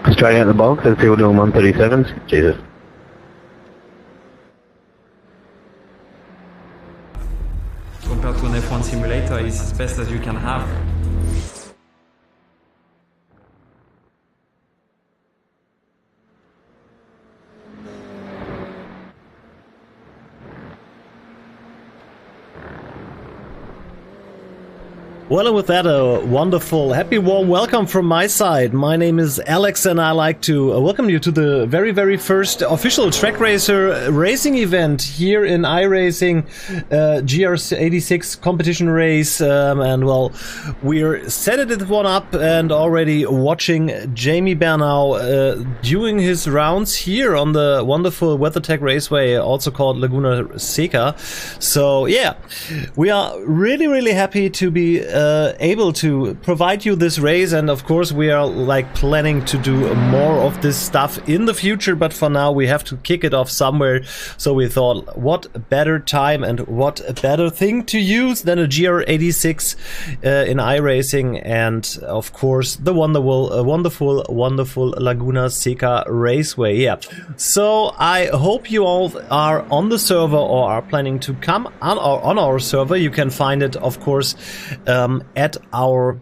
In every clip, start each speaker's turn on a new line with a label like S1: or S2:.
S1: Let's try out the box and see we're doing 137s. Jesus.
S2: Compared to an F1 simulator, it's as best as you can have.
S3: Well, and with that, a wonderful, happy, warm welcome from my side. My name is Alex, and I like to welcome you to the very, very first official TrakRacer racing event here in iRacing, GR86 competition race. And well, we're setting it one up and already watching Jamie Bernau doing his rounds here on the wonderful WeatherTech Raceway, also called Laguna Seca. So yeah, we are really, really happy to be able to provide you this race, and of course we are like planning to do more of this stuff in the future, but for now we have to kick it off somewhere. So we thought, what better time and what a better thing to use than a GR86 in iRacing, and of course the wonderful Laguna Seca Raceway. Yeah, so I hope you all are on the server or are planning to come on our server. You can find it, of course, at our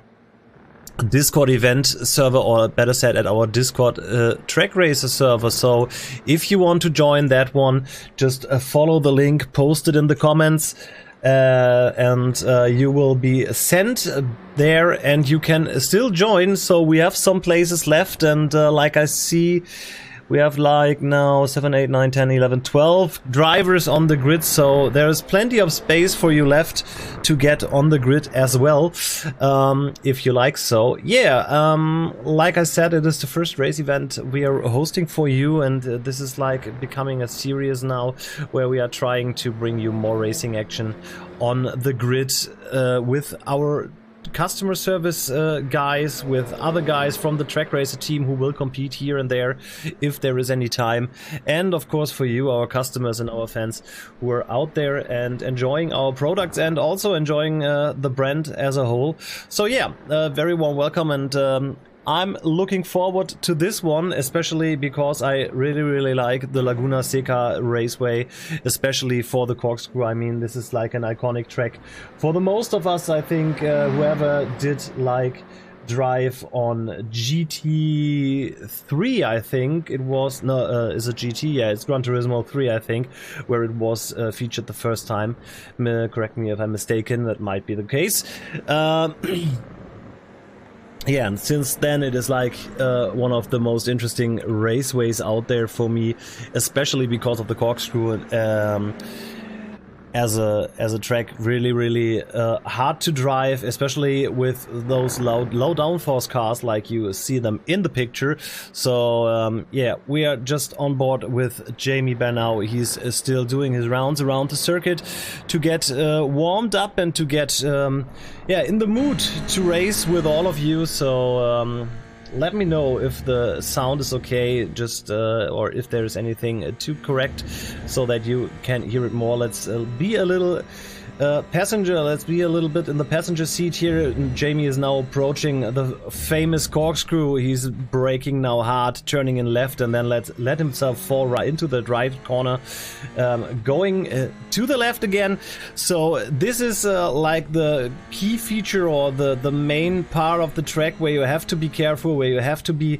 S3: Discord event server, or better said, at our Discord TrakRacer server. So if you want to join that one, just follow the link posted in the comments, and you will be sent there and you can still join. So we have some places left, and like I see, we have like now 7, 8, 9, 10, 11, 12 drivers on the grid, so there's plenty of space for you left to get on the grid as well, if you like. So yeah, like I said, it is the first race event we are hosting for you, and this is like becoming a series now where we are trying to bring you more racing action on the grid with our customer service guys, with other guys from the TrakRacer team who will compete here and there if there is any time, and of course for you, our customers and our fans who are out there and enjoying our products and also enjoying the brand as a whole. So yeah, very warm welcome, and I'm looking forward to this one, especially because I really like the Laguna Seca Raceway, especially for the corkscrew. I mean, this is like an iconic track for the most of us. I think whoever did like drive on GT3, I think it was, no, is it GT? Yeah, it's Gran Turismo 3, I think, where it was featured the first time. Correct me if I'm mistaken, that might be the case. Yeah, and since then it is like one of the most interesting raceways out there for me, especially because of the corkscrew, as a track, really hard to drive, especially with those low downforce cars like you see them in the picture. So yeah, we are just on board with Jamie Bernau. He's still doing his rounds around the circuit to get warmed up and to get yeah, in the mood to race with all of you. So let me know if the sound is okay, just or if there is anything to correct so that you can hear it more. Let's be a little passenger. Let's be a little bit in the passenger seat here. Jamie is now approaching the famous corkscrew. He's braking now hard, turning in left, and then let himself fall right into the right corner, going to the left again. So this is like the key feature, or the main part of the track where you have to be careful, where you have to be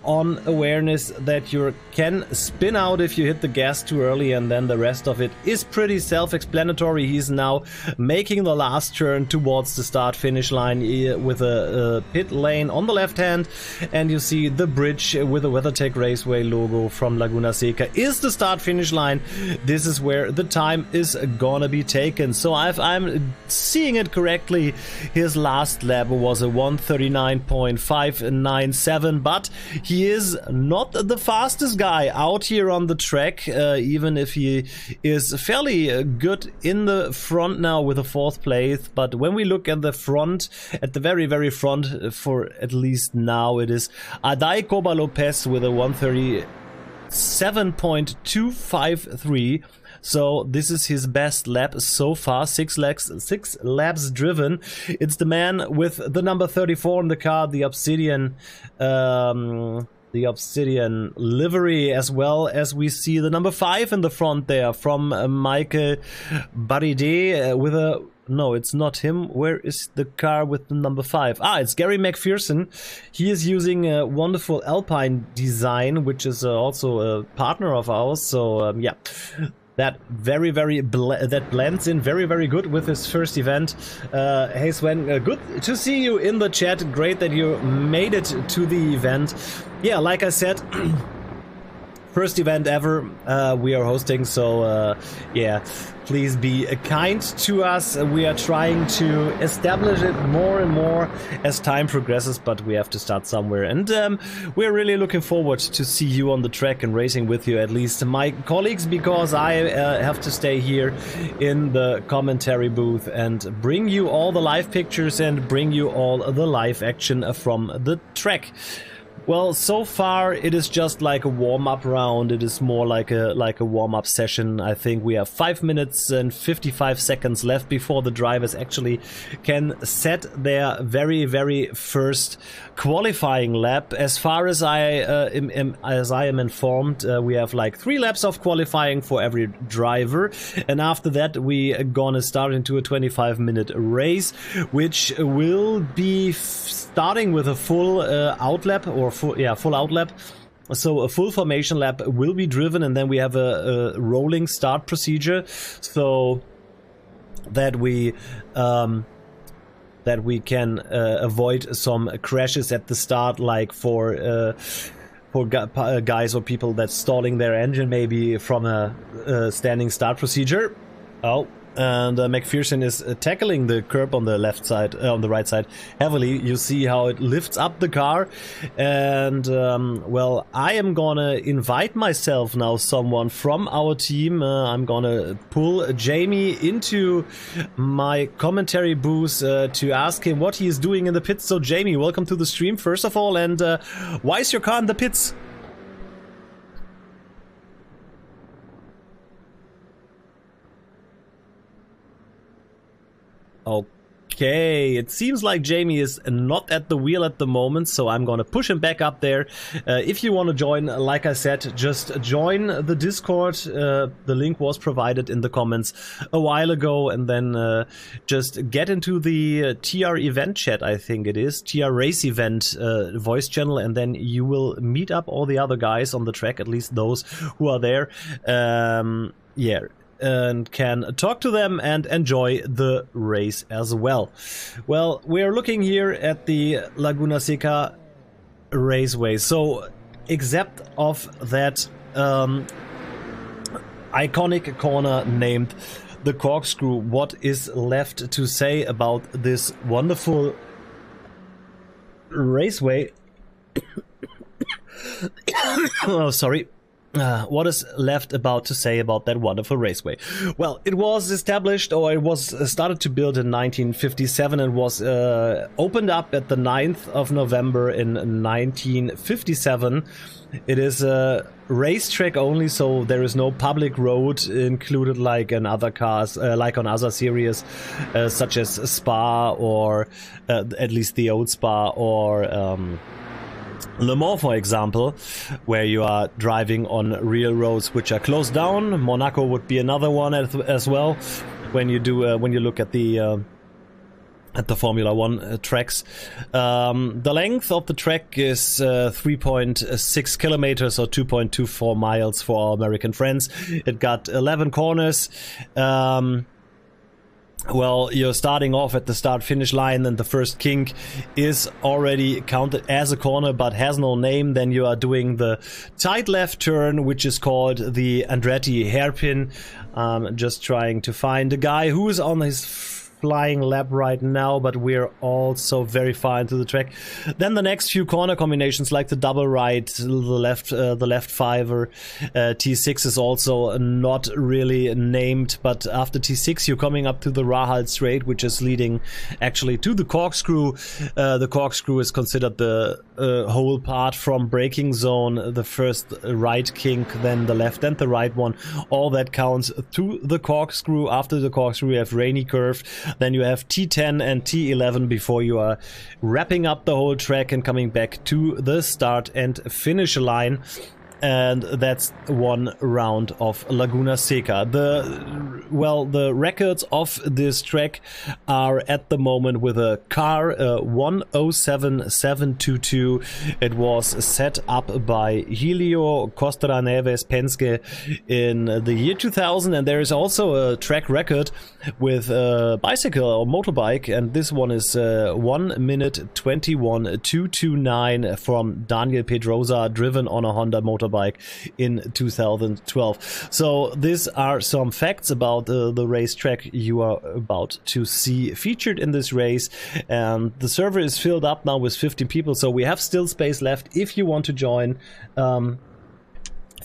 S3: on awareness that you can spin out if you hit the gas too early, and then the rest of it is pretty self-explanatory. He's now making the last turn towards the start-finish line with a pit lane on the left hand, and you see the bridge with the WeatherTech Raceway logo from Laguna Seca is the start-finish line. This is where the time is gonna be taken. So I'm seeing it correctly, his last lap was a 1:39.597, but he is not the fastest guy out here on the track, even if he is fairly good in the front now with a 4th place. But when we look at the front, at the very front, for at least now, it is Adai Coba Lopez with a 1:37.253. So this is his best lap so far, 6 laps driven. It's the man with the number 34 in the car, the Obsidian the Obsidian livery, as well as we see the number 5 in the front there from Michael Baride with a... No, it's not him. Where is the car with the number 5? Ah, it's Gary McPherson. He is using a wonderful Alpine design, which is also a partner of ours. So, yeah, that that blends in very good with his first event. Hey Sven, good to see you in the chat. Great that you made it to the event. Yeah, like I said, first event ever we are hosting, so yeah, please be kind to us. We are trying to establish it more and more as time progresses, but we have to start somewhere, and we're really looking forward to see you on the track and racing with you, at least my colleagues, because I have to stay here in the commentary booth and bring you all the live pictures and bring you all the live action from the track. Well, so far it is just like a warm-up round. It is more like a warm-up session. I think we have 5 minutes and 55 seconds left before the drivers actually can set their very first qualifying lap. As far as I am informed, we have like 3 laps of qualifying for every driver, and after that we are gonna start into a 25-minute race, which will be starting with a full outlap, or full outlap. So a full formation lap will be driven, and then we have a rolling start procedure, so that we can avoid some crashes at the start, like for guys or people that's stalling their engine maybe from a standing start procedure. Oh. And McPherson is tackling the curb on the left side, on the right side, heavily. You see how it lifts up the car, and well, I am gonna invite myself now someone from our team. I'm gonna pull Jamie into my commentary booth to ask him what he is doing in the pits. So Jamie, welcome to the stream first of all, and why is your car in the pits? Okay, it seems like Jamie is not at the wheel at the moment, so I'm gonna push him back up there. If you want to join, like I said, just join the Discord. The link was provided in the comments a while ago, and then just get into the TR event chat, I think it is, TR Race event voice channel, and then you will meet up all the other guys on the track, at least those who are there. Yeah. And can talk to them and enjoy the race as well. Well, we're looking here at the Laguna Seca Raceway. So, except of that iconic corner named the Corkscrew, what is left to say about this wonderful raceway? Oh, sorry. What is left to say about that wonderful raceway? Well, it was established, or it was started to build in 1957 and was opened up at the 9th of November in 1957. It is a racetrack only, so there is no public road included like in other cars, like on other series, such as Spa, or at least the old Spa, or Le Mans, for example, where you are driving on real roads which are closed down. Monaco would be another one as well. When you do, when you look at the Formula One tracks, the length of the track is 3.6 kilometers or 2.24 miles for our American friends. It got 11 corners. Well, you're starting off at the start-finish line, and the first kink is already counted as a corner but has no name. Then you are doing the tight left turn, which is called the Andretti hairpin. Just trying to find a guy who is on his flying lap right now, but we're also very far into the track. Then the next few corner combinations, like the double right, the left fiver, T6 is also not really named, but after T6 you're coming up to the Rahal Straight, which is leading actually to the Corkscrew. The Corkscrew is considered the whole part from braking zone, the first right kink, then the left and the right one. All that counts to the Corkscrew. After the Corkscrew we have Rainy Curve. Then you have T10 and T11 before you are wrapping up the whole track and coming back to the start and finish line. And that's one round of Laguna Seca. The records of this track are at the moment with a car 107722. It was set up by Helio Costra Neves Penske in the year 2000, and there is also a track record with a bicycle or motorbike, and this one is 1 minute 21.229 from Daniel Pedrosa, driven on a Honda motorbike in 2012. So these are some facts about the racetrack you are about to see featured in this race, and the server is filled up now with 15 people, so we have still space left if you want to join.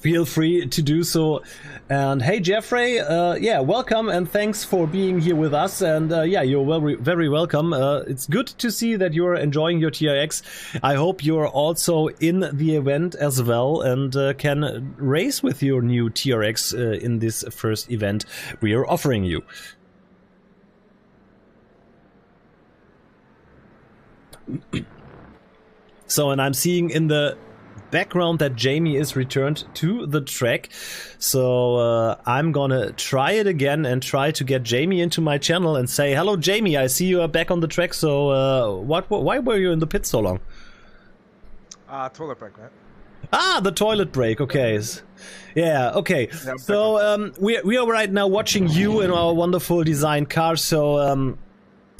S3: Feel free to do so. And hey, Jeffrey, yeah, welcome and thanks for being here with us. And yeah, you're very welcome. It's good to see that you're enjoying your TRX. I hope you're also in the event as well and can race with your new TRX in this first event we are offering you. So, and I'm seeing in the background that Jamie is returned to the track, so I'm gonna try it again and try to get Jamie into my channel and say, hello Jamie, I see you are back on the track, so why were you in the pit so long?
S4: Toilet break, mate.
S3: Ah, the toilet break, okay. Yeah, okay. Yeah, so we are right now watching you in our wonderful design car, so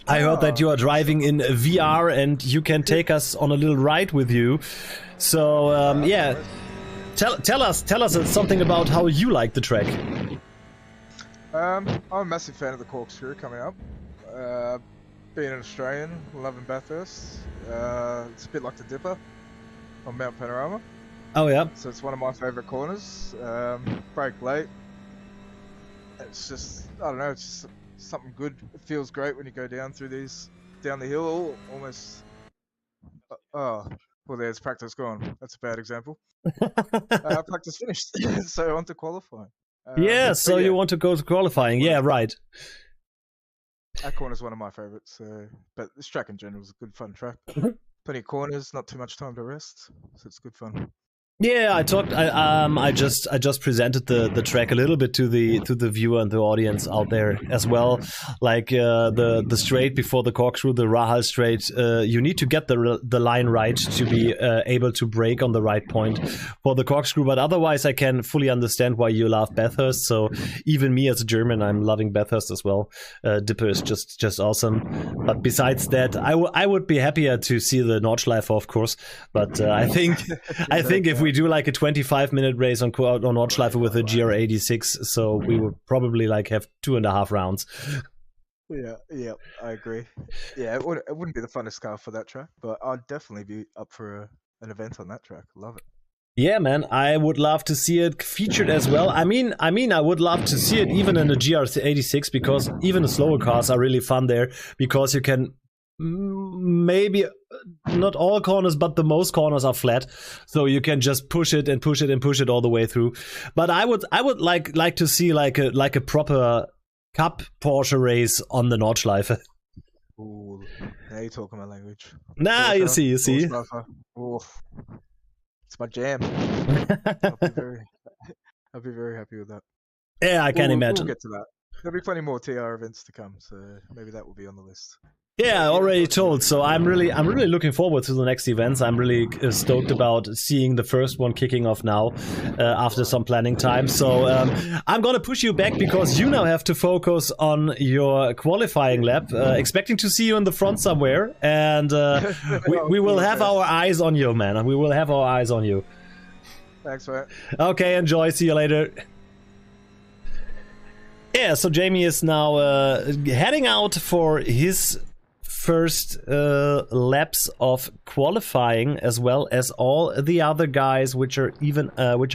S3: I heard that you are driving in VR and you can take us on a little ride with you. So yeah, tell us something about how you like the track.
S4: I'm a massive fan of the corkscrew coming up. Being an Australian, loving Bathurst. It's a bit like the Dipper on Mount Panorama.
S3: Oh yeah.
S4: So it's one of my favourite corners. Brake late. It's just, I don't know, it's just something good. It feels great when you go down the hill, almost. Well, there's practice gone. That's a bad example. Practice finished, so on to qualifying.
S3: Yeah, so yeah. You want to go to qualifying? Yeah, right.
S4: That corner's one of my favourites. But this track in general is a good, fun track. Plenty of corners, not too much time to rest, so it's good fun.
S3: Yeah, I just presented the track a little bit to the viewer and the audience out there as well. Like the straight before the corkscrew, the Rahal straight, you need to get the line right to be able to brake on the right point for the corkscrew. But otherwise, I can fully understand why you love Bathurst. So even me as a German, I'm loving Bathurst as well. Dipper is just awesome. But besides that, I would be happier to see the Nordschleife, of course. But I think if we do like a 25-minute race on Nordschleife with a GR86, so we would probably like have 2.5 rounds.
S4: Yeah, I agree. Yeah, it wouldn't be the funnest car for that track, but I'd definitely be up for an event on that track. Love it.
S3: Yeah, man, I would love to see it featured as well. I mean, I would love to see it even in a GR86, because even the slower cars are really fun there, because you can maybe not all corners, but the most corners are flat, so you can just push it and push it and push it all the way through. But I would like to see like a proper Cup Porsche race on the Nordschleife.
S4: Ooh, now you're talking my language.
S3: Nah,
S4: Porsche,
S3: you see.
S4: Oh, it's my jam. I'll be very happy with that.
S3: Yeah, I can imagine.
S4: We'll get to that. There'll be plenty more TR events to come, so maybe that will be on the list.
S3: Yeah, I already told. So I'm really looking forward to the next events. I'm really stoked about seeing the first one kicking off now after some planning time. So I'm gonna push you back because you now have to focus on your qualifying lap. Expecting to see you in the front somewhere, and we will have our eyes on you, man. We will have our eyes on you.
S4: Thanks, mate.
S3: Okay, enjoy. See you later. Yeah, so Jamie is now heading out for his first laps of qualifying, as well as all the other guys which are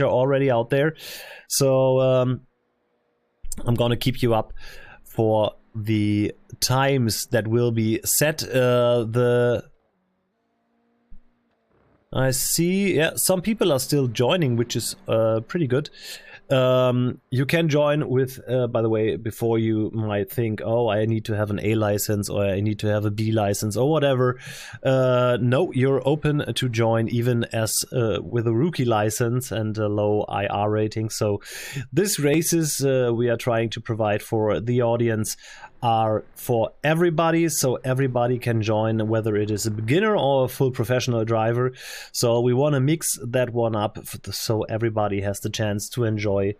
S3: already out there. So I'm gonna keep you up for the times that will be set. I see, yeah, some people are still joining, which is pretty good. You can join with, by the way, before you might think, oh, I need to have an A license or I need to have a B license or whatever. No, you're open to join even as with a rookie license and a low IR rating. So these races we are trying to provide for the audience are for everybody, so everybody can join, whether it is a beginner or a full professional driver. So we want to mix that one up so everybody has the chance to enjoy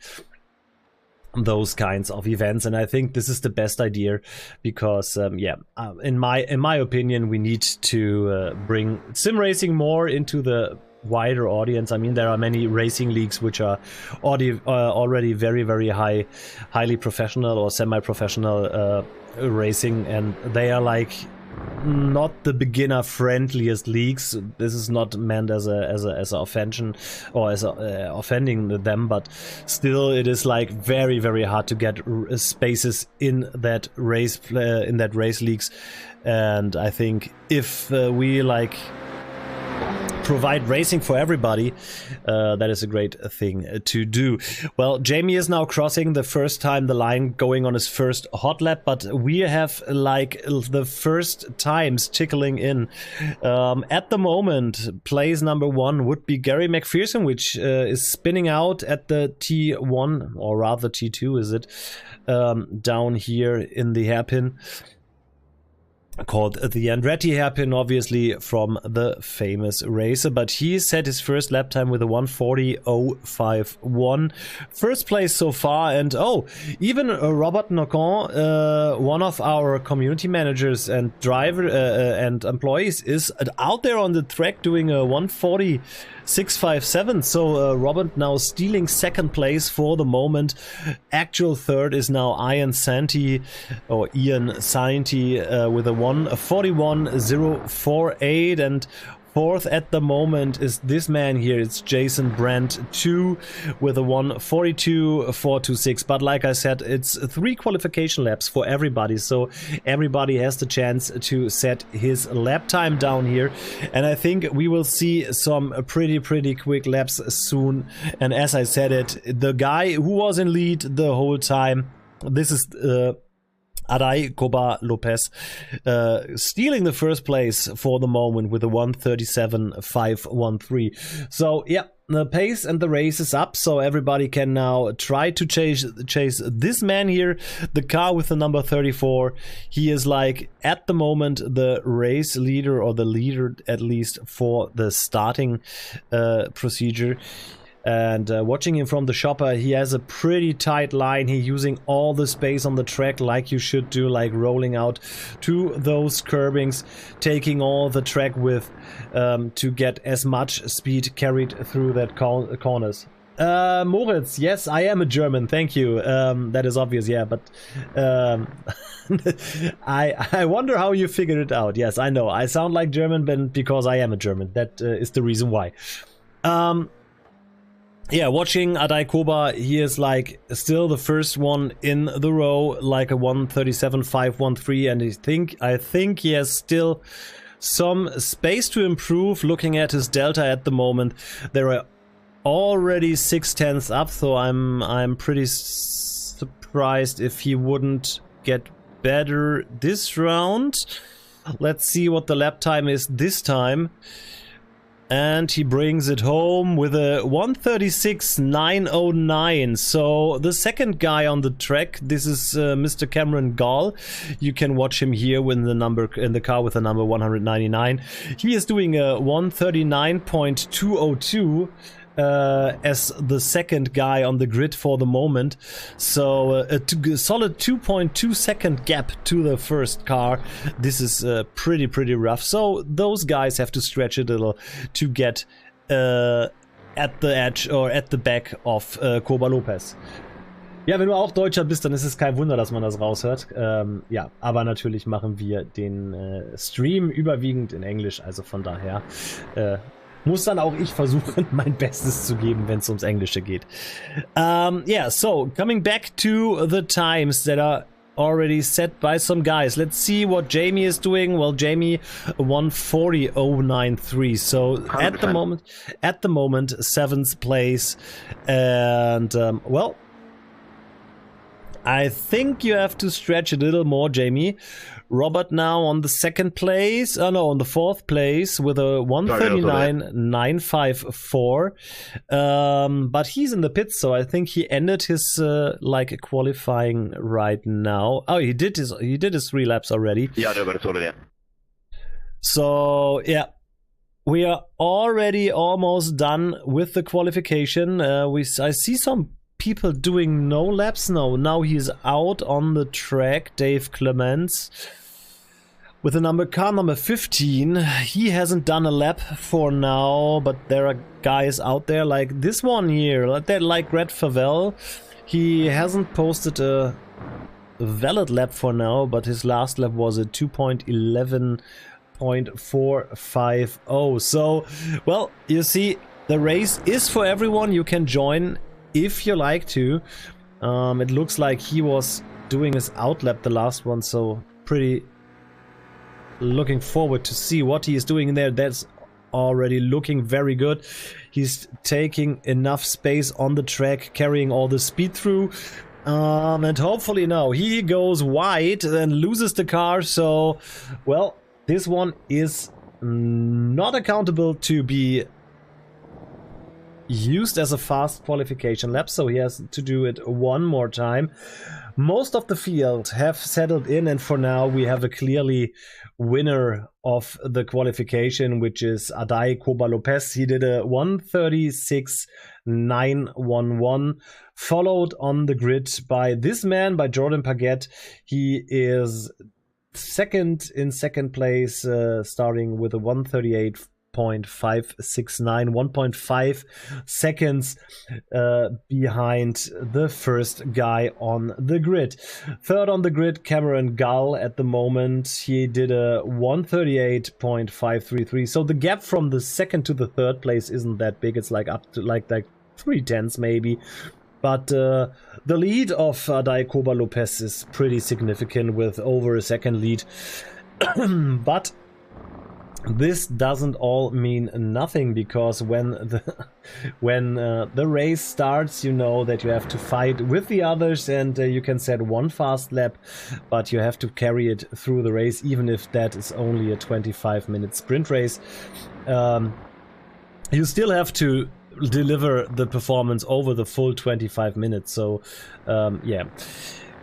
S3: those kinds of events, and I think this is the best idea because in my opinion, we need to bring sim racing more into the wider audience. I mean, there are many racing leagues which are already very highly professional or semi-professional racing, and they are like not the beginner friendliest leagues. This is not meant as a offension or as offending them, but still it is like very hard to get spaces in that race leagues. And I think if we like provide racing for everybody, that is a great thing to do. Well, Jamie is now crossing the first time the line, going on his first hot lap, but we have like the first times tickling in. At the moment, place number 1 would be Gary McPherson, which is spinning out at the T1, or rather T2 is it, down here in the hairpin, called the Andretti hairpin, obviously from the famous racer, but he set his first lap time with a 1:40.051. First place so far, and even Robert Nocon, one of our community managers and driver and employees, is out there on the track doing a 1:40.657. So Robert now stealing second place for the moment. Actual third is now Ian Santi with a 1:41.048, and fourth at the moment is this man here. It's Jason Brandt 2 with a 1:42.426. But like I said, it's 3 qualification laps for everybody, so everybody has the chance to set his lap time down here. And I think we will see some pretty quick laps soon. And as I said it, the guy who was in lead the whole time, this is Aday Coba Lopez, stealing the first place for the moment with a 1:37.513. So yeah, the pace and the race is up, so everybody can now try to chase this man here, the car with the number 34. He is like at the moment the race leader, or the leader at least for the starting procedure. And watching him from the shopper, he has a pretty tight line. He's using all the space on the track like you should do, like rolling out to those curbings, taking all the track width to get as much speed carried through that corners. Moritz, yes, I am a German, thank you. That is obvious, yeah, but I wonder how you figured it out. Yes, I know, I sound like German because I am a German. That is the reason why. Yeah, watching Aday Koba, he is like still the first one in the row, like a 1:37.513, and I think he has still some space to improve. Looking at his delta at the moment, there are already 0.6 up, so I'm pretty surprised if he wouldn't get better this round. Let's see what the lap time is this time. And he brings it home with a 1:36.909. So the second guy on the track, this is Mr. Cameron Gall. You can watch him here in the car with the number 199. He is doing a 1:39.202. As the second guy on the grid for the moment, so a solid 2.2 second gap to the first car. This is pretty rough, so those guys have to stretch a little to get at the edge or at the back of Koba Lopez. Ja, wenn du auch Deutscher bist, dann ist es kein Wunder, dass man das raushört. Ja, aber natürlich machen wir den Stream überwiegend in Englisch, also von daher muss dann auch ich versuchen, mein Bestes zu geben, wenn es ums Englische geht. Yeah, so coming back to the times that are already set by some guys. Let's see what Jamie is doing. Well, Jamie 140.093. So
S1: 100%.
S3: at the moment, 7th place. And well, I think you have to stretch a little more, Jamie. Robert now on the 2nd place, on the 4th place with a 139.954. But he's in the pits, so I think he ended his like qualifying right now. Oh, he did his 3 laps already.
S1: Ja, det var det så det.
S3: So yeah, we are already almost done with the qualification. I see some people doing no laps now. Now he's out on the track. Dave Clements with the car number 15. He hasn't done a lap for now, but there are guys out there like this one here, like Red Favel. He hasn't posted a valid lap for now, but his last lap was a 2.11.450. So, well, you see, the race is for everyone. You can join if you like to. It looks like he was doing his outlap, the last one, so pretty looking forward to see what he is doing in there. That's already looking very good. He's taking enough space on the track, carrying all the speed through. And hopefully now he goes wide and loses the car. So, well, this one is not accountable to be used as a fast qualification lap, so he has to do it one more time. Most of the field have settled in, and for now we have a clearly winner of the qualification, which is Adai Koba Lopez. He did a 136.911, followed on the grid by this man, by Jordan Paget. He is in second place, starting with a 138.569, 1.5 seconds behind the first guy on the grid. Third on the grid, Cameron Gull at the moment. He did a 138.533. So the gap from the second to the third place isn't that big. It's like up to like 3/10 maybe. But the lead of Adai Koba Lopez is pretty significant with over a second lead. But this doesn't all mean nothing, because when the race starts, you know that you have to fight with the others, and you can set one fast lap, but you have to carry it through the race, even if that is only a 25-minute sprint race. You still have to deliver the performance over the full 25 minutes. So yeah,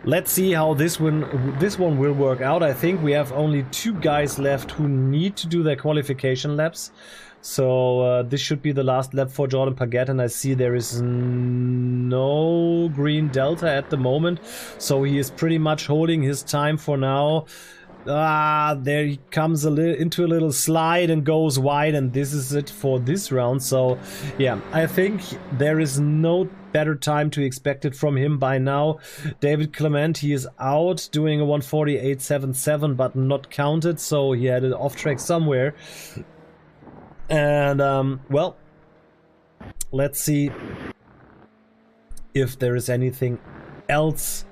S3: let's see how this one will work out. I think we have only 2 guys left who need to do their qualification laps. So this should be the last lap for Jordan Paget, and I see there is no green delta at the moment. So he is pretty much holding his time for now. There he comes into a little slide and goes wide, and this is it for this round. So yeah, I think there is no better time to expect it from him by now. David Clement, he is out doing a 148.77, but not counted, so he had it off track somewhere. And well, let's see if there is anything else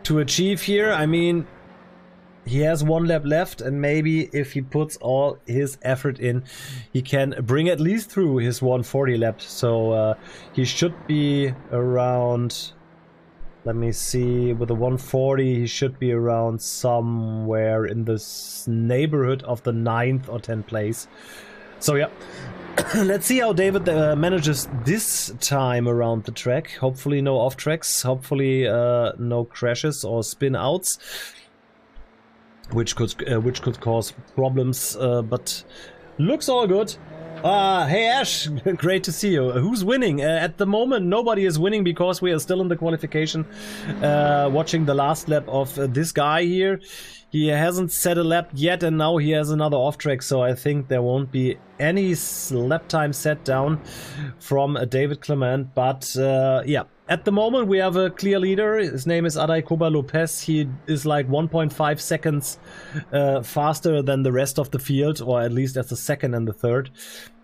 S3: to achieve here. I mean, he has 1 lap left, and maybe if he puts all his effort in, he can bring at least through his 140 lap. So he should be around, let me see, with the 140, he should be around somewhere in the neighborhood of the 9th or 10th place. So yeah, let's see how David manages this time around the track. Hopefully no off tracks, hopefully no crashes or spin outs, which could cause problems, but looks all good. Hey Ash, great to see you. Who's winning? At the moment, nobody is winning because we are still in the qualification, watching the last lap of this guy here. He hasn't set a lap yet, and now he has another off track, so I think there won't be any lap time set down from David Clement. But yeah, at the moment we have a clear leader. His name is Adai Koba Lopez. He is like 1.5 seconds faster than the rest of the field, or at least as the second and the third.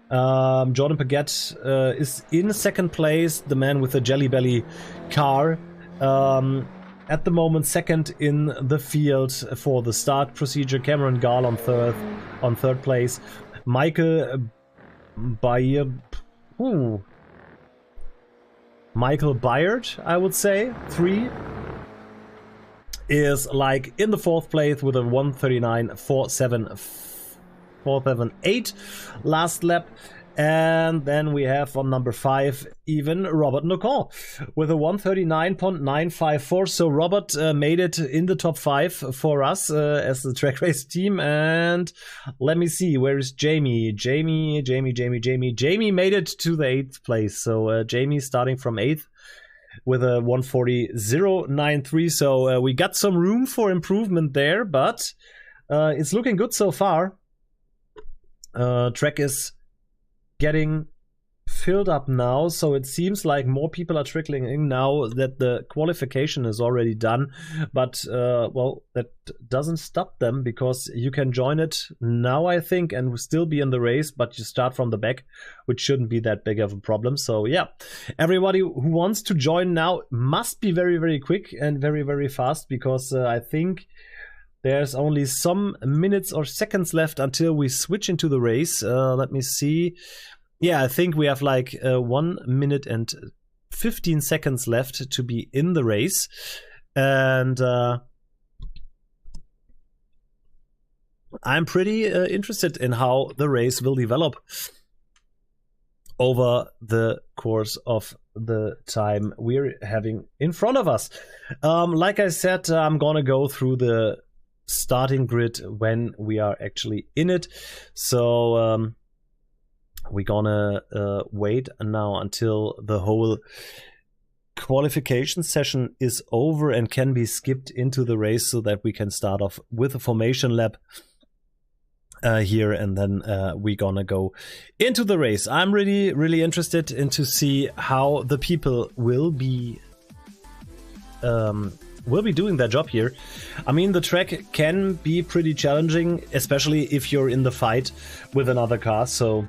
S3: Jordan Paget is in second place, the man with the Jelly Belly car. at the moment second in the field for the start procedure. Cameron Gall on third place. Michael Bayard, I would say, 3, is like in the fourth place with a 1:39.478 last lap. And then we have on number 5 even Robert Nocon with a 1:39.954. So Robert made it in the top 5 for us as the TrakRacer team. And let me see, where is Jamie? Jamie made it to the 8th place. So Jamie starting from 8th with a 1:40.093. So we got some room for improvement there, but it's looking good so far. Track is getting filled up now, so it seems like more people are trickling in now that the qualification is already done. But well, that doesn't stop them, because you can join it now, I think, and still be in the race, but you start from the back, which shouldn't be that big of a problem. So yeah, everybody who wants to join now must be very, very quick and very, very fast, because I think there's only some minutes or seconds left until we switch into the race. Let me see. Yeah, I think we have like 1 minute and 15 seconds left to be in the race. And I'm pretty interested in how the race will develop over the course of the time we're having in front of us. Like I said, I'm gonna go through the starting grid when we are actually in it. So we're gonna wait now until the whole qualification session is over and can be skipped into the race, so that we can start off with a formation lap here, and then we're gonna go into the race. I'm really, really interested in to see how the people will be doing their job here. I mean, the track can be pretty challenging, especially if you're in the fight with another car. So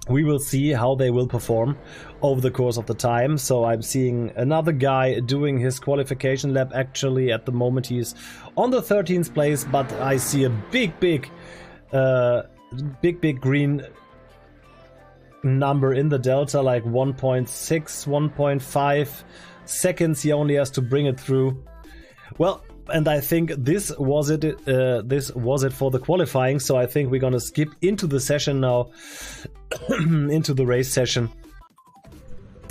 S3: we will see how they will perform over the course of the time. So I'm seeing another guy doing his qualification lap. Actually, at the moment, he's on the 13th place, but I see a big green number in the delta, like 1.6, 1.5 seconds he only has to bring it through. Well, and I think this was it for the qualifying. So I think we're gonna skip into the session now, into the race session,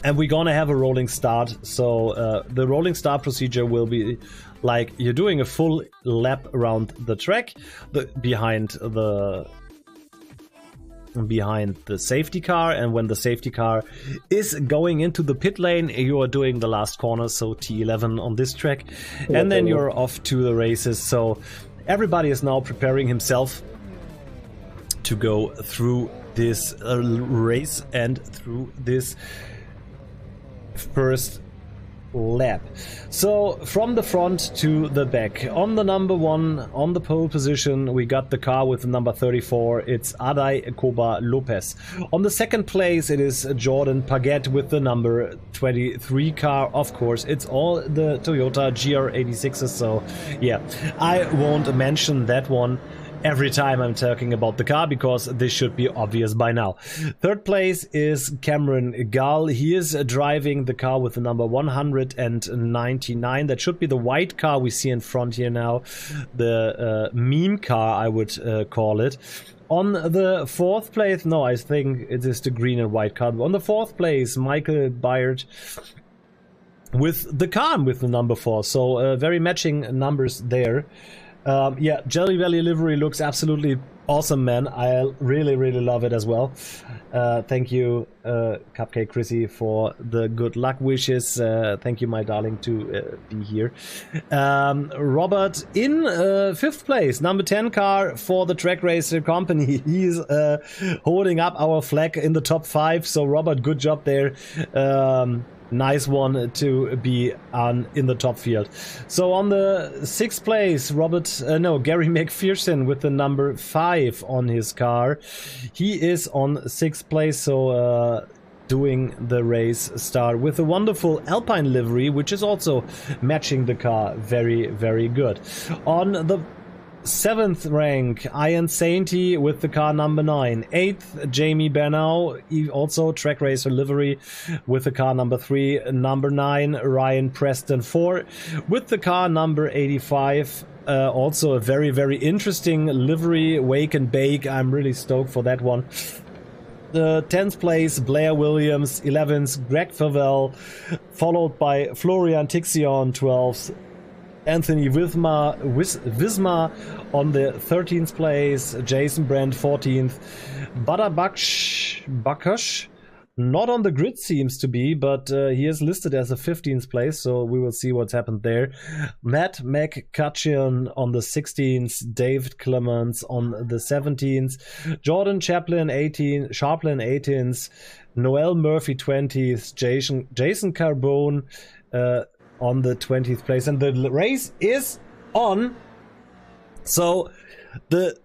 S3: and we're gonna have a rolling start. So the rolling start procedure will be like you're doing a full lap around the track, behind the safety car, and when the safety car is going into the pit lane, you are doing the last corner, so T11 on this track, and then you're off to the races. So everybody is now preparing himself to go through this race and through this first lap. So from the front to the back, on the number 1, on the pole position, we got the car with the number 34. It's Adai Koba Lopez. On the second place, it is Jordan Paget with the number 23 car. Of course, it's all the Toyota GR86s. So yeah, I won't mention that one every time I'm talking about the car, because this should be obvious by now. Third place is Cameron Gall. He is driving the car with the number 199. That should be the white car we see in front here now. The meme car, I would call it. On the fourth place, no, I think it is the green and white car. On the fourth place, Michael Bayard with the car with the number 4. So very matching numbers there. Yeah, Jelly Belly livery looks absolutely awesome, man. I really, really love it as well. Thank you, Cupcake Chrissy, for the good luck wishes. Thank you, my darling, to be here. Robert in 5th place, number 10 car for the TrakRacer company. He's holding up our flag in the top 5. So, Robert, good job there. Nice one to be in the top field. So on the 6th place, Gary McPherson with the number 5 on his car. He is on 6th place. So doing the race start with a wonderful Alpine livery, which is also matching the car very, very good. On the 7th rank, Ian Sainty with the car number 9. 8th, Jamie Bernau, also TrakRacer livery with the car number 3. Number 9, Ryan Preston 4 with the car number 85. Also a very, very interesting livery, Wake and Bake. I'm really stoked for that one. The 10th place, Blair Williams. 11th, Greg Favell, followed by Florian Tixion, 12th. Anthony Wismar on the 13th place, Jason Brandt 14th, Badar Baksh, not on the grid seems to be, but he is listed as a 15th place, so we will see what's happened there. Matt McCutcheon on the 16th, David Clements on the 17th, Jordan Sharplin 18th, Noel Murphy 20th, Jason Carbone on the 20th place, and the race is on. So the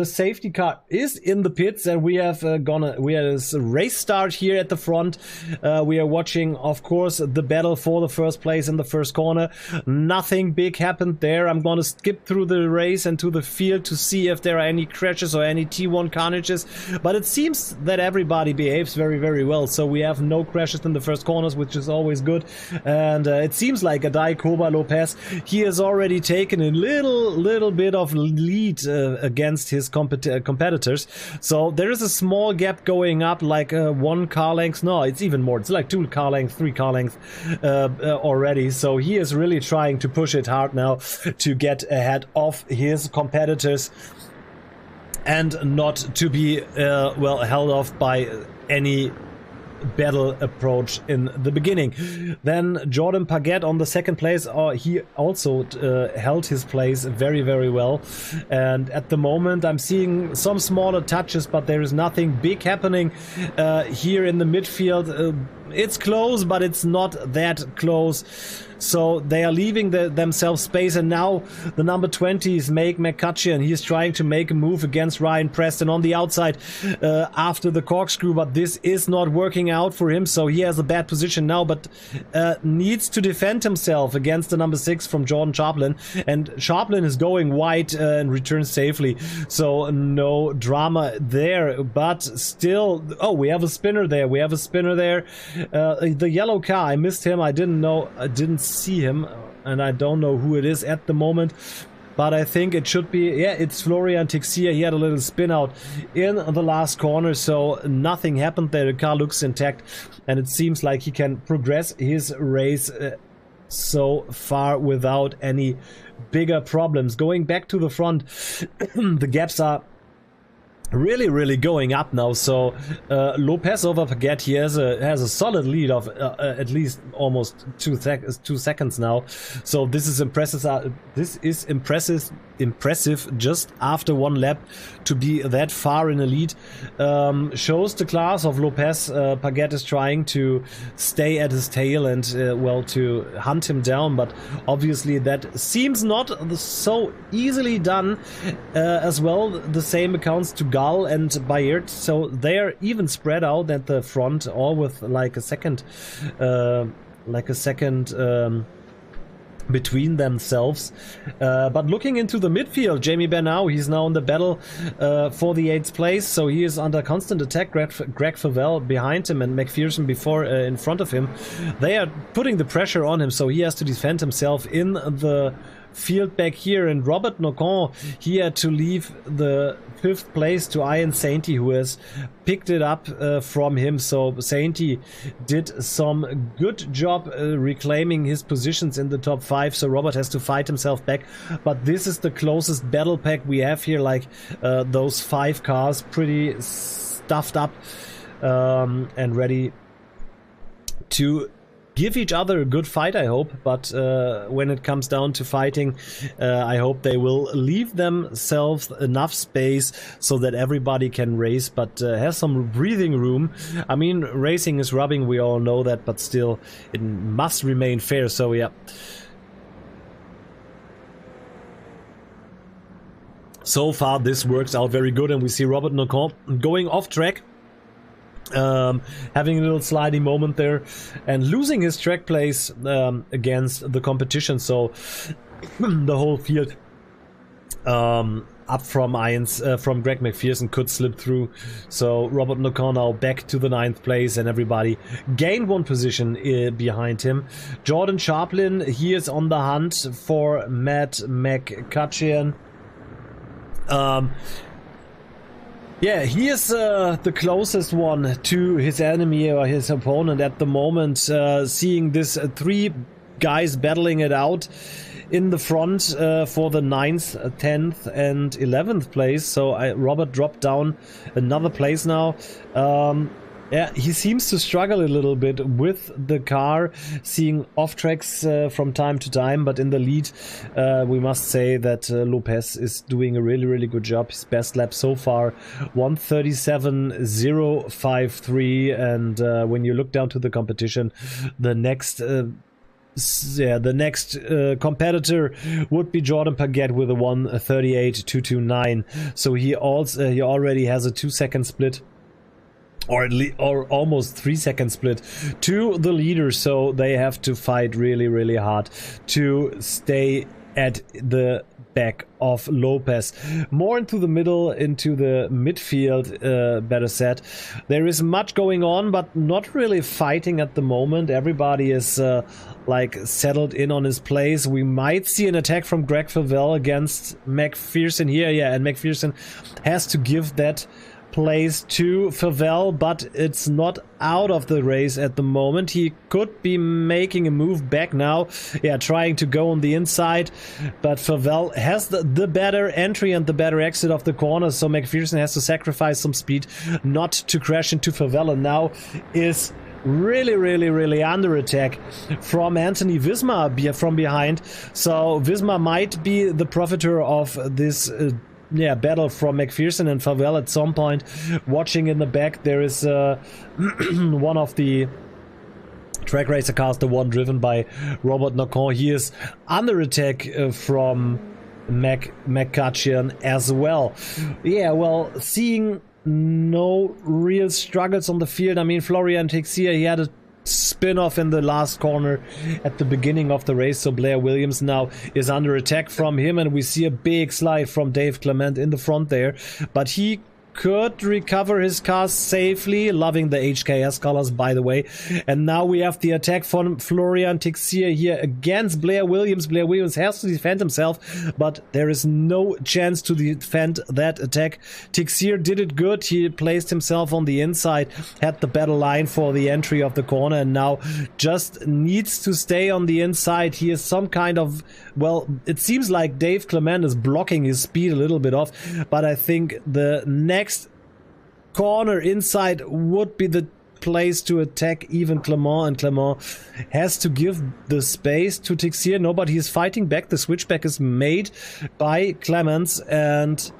S3: safety car is in the pits, and we have a race start here at the front. We are watching, of course, the battle for the first place in the first corner. Nothing big happened there. I'm gonna skip through the race and to the field to see if there are any crashes or any T1 carnages, but it seems that everybody behaves very, very well, so we have no crashes in the first corners, which is always good. And it seems like Adai Koba Lopez, he has already taken a little bit of lead against his competitors, so there is a small gap going up, like 1 car length. No, it's even more, it's like 2 car length, 3 car length already, so he is really trying to push it hard now to get ahead of his competitors and not to be well held off by any battle approach in the beginning. Then Jordan Paget on the 2nd place, he also held his place very, very well, and at the moment I'm seeing some smaller touches, but there is nothing big happening here in the midfield. It's close, but it's not that close, so they are leaving themselves space. And now the number 20 is Meg McCutcheon. He is trying to make a move against Ryan Preston on the outside after the corkscrew, but this is not working out for him, so he has a bad position now, but needs to defend himself against the number 6 from Jordan Sharplin, and Sharplin is going wide and returns safely, so no drama there. But still, oh, we have a spinner there, the yellow car, I missed him, I didn't see him, and I don't know who it is at the moment, but I think it should be, yeah, it's Florian Tixia. He had a little spin out in the last corner, so nothing happened there. The car looks intact, and it seems like he can progress his race so far without any bigger problems. Going back to the front, the gaps are really going up now, so Lopez over Paget, he has a solid lead of at least almost 2 seconds now, so this is impressive just after 1 lap to be that far in a lead. Shows the class of Lopez. Paget is trying to stay at his tail and well, to hunt him down, but obviously that seems not so easily done. As well, the same accounts to Gall and Bayard, so they're even spread out at the front, all with like a second between themselves. But looking into the midfield, Jamie Bernau, he's now in the battle for the 8th place, so he is under constant attack. Greg Favell behind him and McPherson before in front of him. They are putting the pressure on him, so he has to defend himself in the field back here. And Robert Nocon, he had to leave the 5th place to Ian Sainty, who has picked it up from him. So Sainty did some good job reclaiming his positions in the top 5, so Robert has to fight himself back. But this is the closest battle pack we have here, like those 5 cars pretty stuffed up and ready to give each other a good fight, I hope. But when it comes down to fighting, I hope they will leave themselves enough space so that everybody can race, but have some breathing room. I mean, racing is rubbing, we all know that, but still, it must remain fair, so yeah. So far, this works out very good, and we see Robert Nocon going off track having a little sliding moment there and losing his track place against the competition. So the whole field up from from Greg McPherson could slip through. So Robert Nocon now back to the 9th place, and everybody gained 1 position behind him. Jordan Sharplin, he is on the hunt for Matt McCutcheon. Yeah, he is the closest one to his enemy or his opponent at the moment, seeing this 3 guys battling it out in the front for the 9th, 10th and 11th place. So Robert dropped down another place now. Yeah, he seems to struggle a little bit with the car, seeing off tracks from time to time, but in the lead we must say that Lopez is doing a really good job. His best lap so far 1:37.053, and when you look down to the competition, the next competitor would be Jordan Paget with a 1:38.229. So he already has a 2-second split, or almost 3-second split to the leader. So they have to fight really hard to stay at the back of Lopez. More into the middle, into the midfield, better said. There is much going on, but not really fighting at the moment. Everybody is like settled in on his place. We might see an attack from Greg Favell against McPherson here. Yeah, and McPherson has to give that place to Favell, but it's not out of the race at the moment. He could be making a move back now. Yeah, trying to go on the inside, but Favell has the better entry and the better exit of the corner, so McPherson has to sacrifice some speed not to crash into Favell, and now is really under attack from Anthony Wismar from behind. So Wismar might be the profiter of this battle from McPherson and Favell at some point. Watching in the back, there is one of the TrakRacer cars, the one driven by Robert Nocon. He is under attack from McCutcheon as well. Yeah, well, seeing no real struggles on the field. I mean, Florian Texier, he had a spin-off in the last corner at the beginning of the race, so Blair Williams now is under attack from him, and we see a big slide from Dave Clement in the front there, but he could recover his car safely, loving the HKS colors, by the way. And now we have the attack from Florian Texier here against Blair Williams. Blair Williams has to defend himself, but there is no chance to defend that attack. Texier did it good. He placed himself on the inside, had the battle line for the entry of the corner, and now just needs to stay on the inside. He is some kind of, well, it seems like Dave Clement is blocking his speed a little bit off, but I think the next corner inside would be the place to attack even Clement, and Clement has to give the space to Texier. Nobody is fighting back. The switchback is made by Clements, and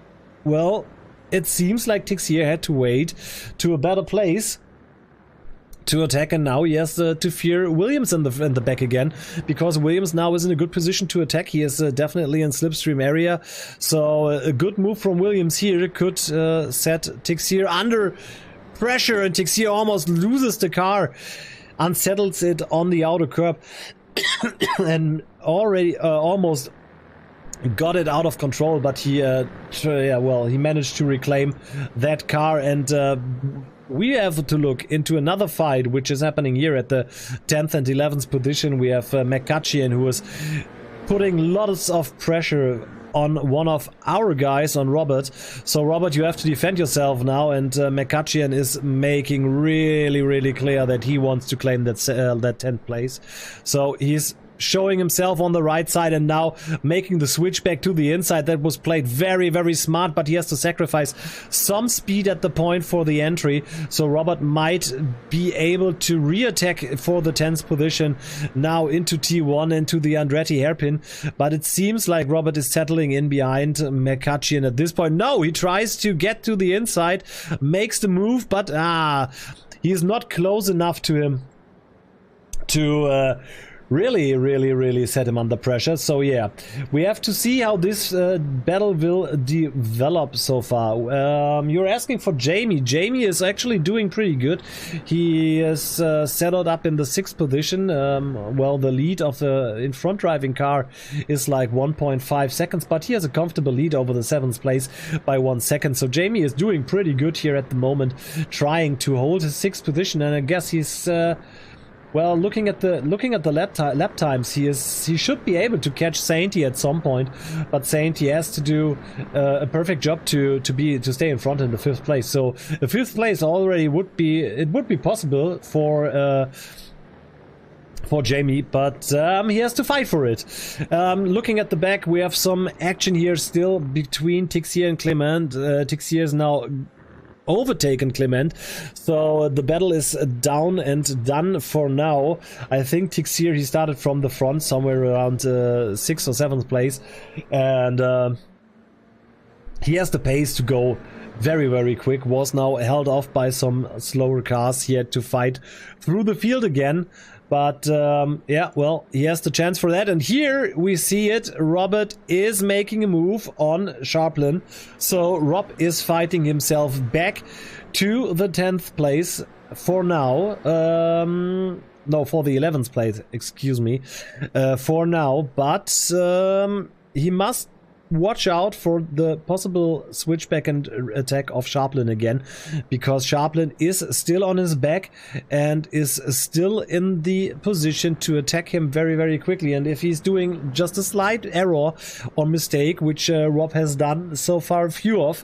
S3: well, it seems like Texier had to wait to a better place to attack, and now he has to fear Williams in the back again, because Williams now is in a good position to attack. He is definitely in slipstream area, so a good move from Williams here could set Texier under pressure, and Texier almost loses the car, unsettles it on the outer curb and already almost got it out of control, but he he managed to reclaim that car. And we have to look into another fight which is happening here at the 10th and 11th position. We have McCutcheon, who is putting lots of pressure on one of our guys, on Robert. So Robert, you have to defend yourself now, and McCutcheon is making really clear that he wants to claim that 10th place. So he's showing himself on the right side and now making the switch back to the inside. That was played very smart, but he has to sacrifice some speed at the point for the entry, so Robert might be able to re-attack for the 10th position now into T1, into the Andretti hairpin, but it seems like Robert is settling in behind McCutcheon at this point. No, he tries to get to the inside, makes the move, but he's not close enough to him to really set him under pressure. So yeah, we have to see how this battle will develop so far. You're asking for Jamie. Jamie is actually doing pretty good. He is settled up in the 6th position. Well, the lead of the in front driving car is like 1.5 seconds, but he has a comfortable lead over the 7th place by 1 second. So Jamie is doing pretty good here at the moment, trying to hold his 6th position, and I guess he's well, looking at the lap times, he should be able to catch Sainty at some point, but Sainty has to do a perfect job to stay in front in the 5th place. So the 5th place already would be possible for Jamie, but he has to fight for it. Looking at the back, we have some action here still between Tixier and Clement. Tixier is now overtaken Clement, so the battle is down and done for now. I think Tixier, he started from the front somewhere around 6th or 7th place, and he has the pace to go very quick. Was now held off by some slower cars. He had to fight through the field again, but yeah, well, he has the chance for that. And here we see it. Robert is making a move on Sharplin, so Rob is fighting himself back to the 10th place for now. No, for the 11th place, excuse me, for now, but he must watch out for the possible switchback and attack of Sharplin again, because Sharplin is still on his back and is still in the position to attack him very quickly. And if he's doing just a slight error or mistake, which Rob has done so far a few of,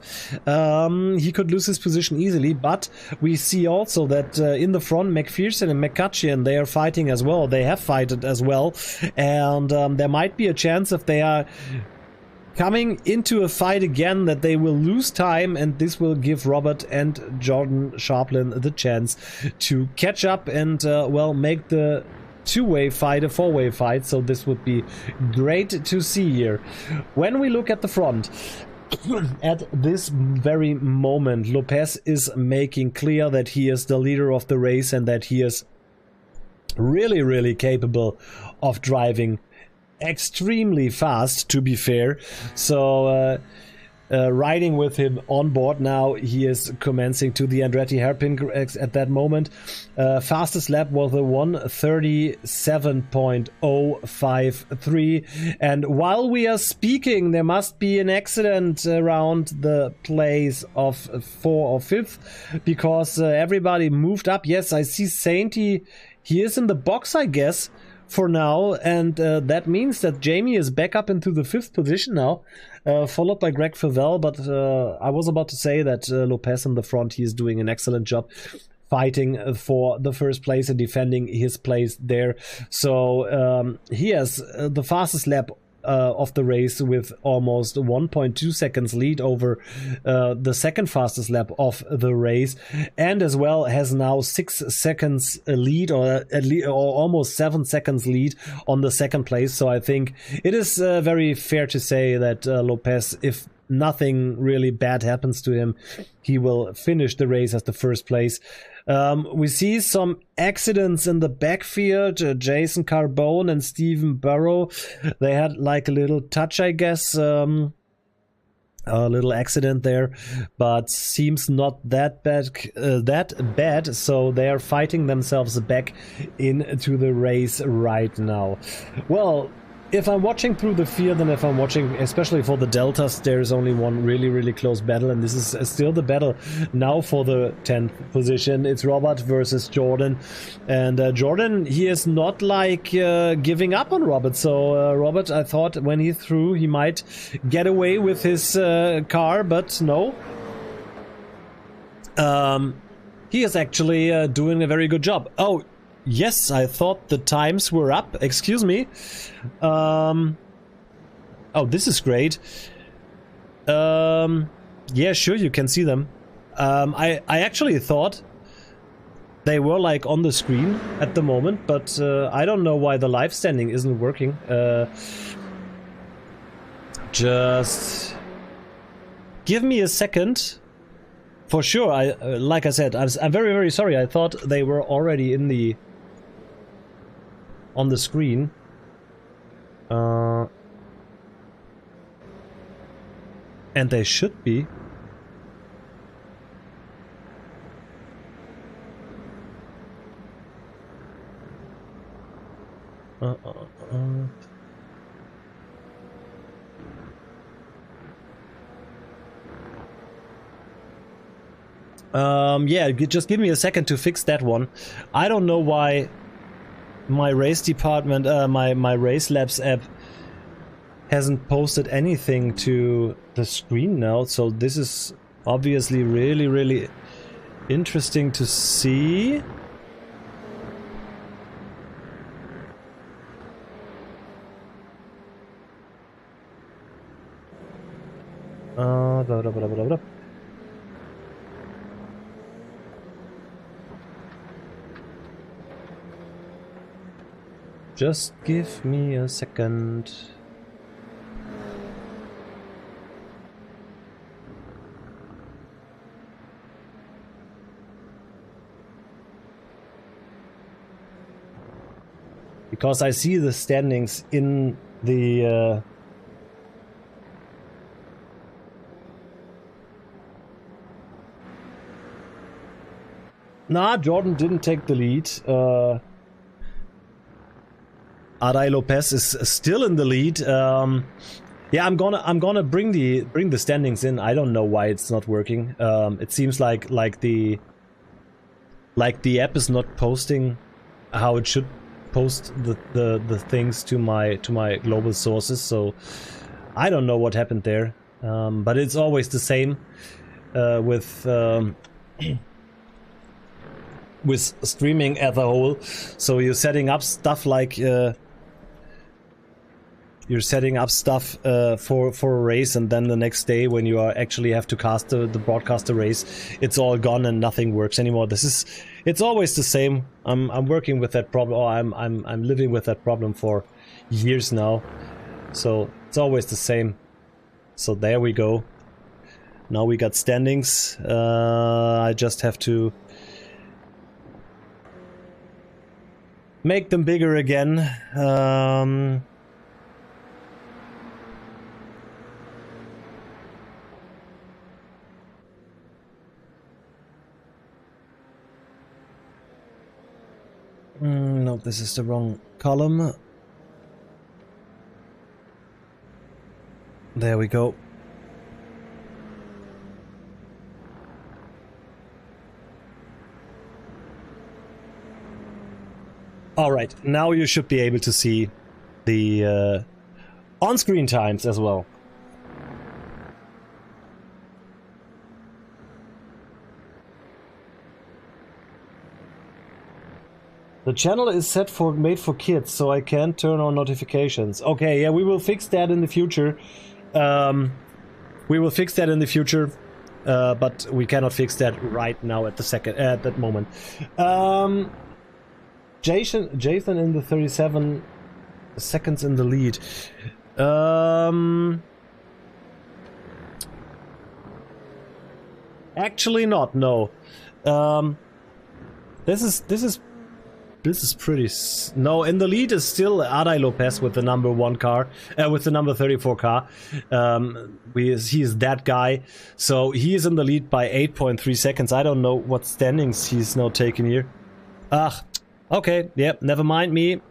S3: he could lose his position easily. But we see also that in the front, McPherson and McCutcheon, they are fighting as well. They have fighted as well, and there might be a chance, if they are coming into a fight again, that they will lose time, and this will give Robert and Jordan Sharplin the chance to catch up and well, make the two-way fight a four-way fight. So this would be great to see here. When we look at the front, at this very moment, Lopez is making clear that he is the leader of the race and that he is really capable of driving extremely fast, to be fair. So riding with him on board now, he is commencing to the Andretti hairpin at that moment. Fastest lap was a 1:37.053, and while we are speaking, there must be an accident around the place of 4th or 5th, because everybody moved up. Yes, I see Sainty, he is in the box, I guess, for now, and that means that Jamie is back up into the 5th position now, followed by Greg Favell. But I was about to say that Lopez in the front, he is doing an excellent job fighting for the 1st place and defending his place there. So he has the fastest lap of the race with almost 1.2 seconds lead over the 2nd fastest lap of the race, and as well has now 6 seconds lead, or almost 7 seconds lead on the 2nd place. So I think it is very fair to say that Lopez, if nothing really bad happens to him, he will finish the race as the 1st place. We see some accidents in the backfield. Jason Carbone and Stephen Burrow, they had like a little touch, I guess, a little accident there, but seems not that bad. So they are fighting themselves back into the race right now. Well, if I'm watching through the field, and if I'm watching especially for the deltas, there is only one really close battle, and this is still the battle now for the 10th position. It's Robert versus Jordan, and Jordan, he is not like giving up on Robert. So Robert, I thought when he threw, he might get away with his car, but no. He is actually doing a very good job. Oh, yes, I thought the times were up. Excuse me. Oh, this is great. Yeah, sure, you can see them. I actually thought they were like on the screen at the moment, but I don't know why the live standing isn't working. Just give me a second. For sure, like I said, I'm very sorry. I thought they were already in the on the screen. And they should be. Yeah, just give me a second to fix that one. I don't know why my race department, my Race Labs app hasn't posted anything to the screen now, so this is obviously really interesting to see. Blah, blah, blah, blah, blah. Just give me a second. Because I see the standings in the Nah, Jordan didn't take the lead. Aday Lopez is still in the lead. Yeah, I'm gonna bring the standings in. I don't know why it's not working. It seems like the app is not posting how it should post the things to my global sources. So I don't know what happened there. But it's always the same with with streaming as a whole. So you're setting up stuff like you're setting up stuff for a race, and then the next day when you actually have to cast the broadcast the race, it's all gone and nothing works anymore. It's always the same. I'm working with that problem, or I'm living with that problem for years now. So it's always the same. So there we go. Now we got standings. I just have to make them bigger again. No, this is the wrong column. There we go. Alright, now you should be able to see the on-screen times as well. The channel is made for kids, so I can't turn on notifications. Okay, yeah, we will fix that in the future. We will fix that in the future, but we cannot fix that right now at that moment. Jason in the 37 seconds in the lead. Actually not, no. This is pretty... No, in the lead is still Aday Lopez with the number 1 car, with the number 34 car. He is that guy. So he is in the lead by 8.3 seconds. I don't know what standings he's now taking here. Ah, okay, yep, never mind me.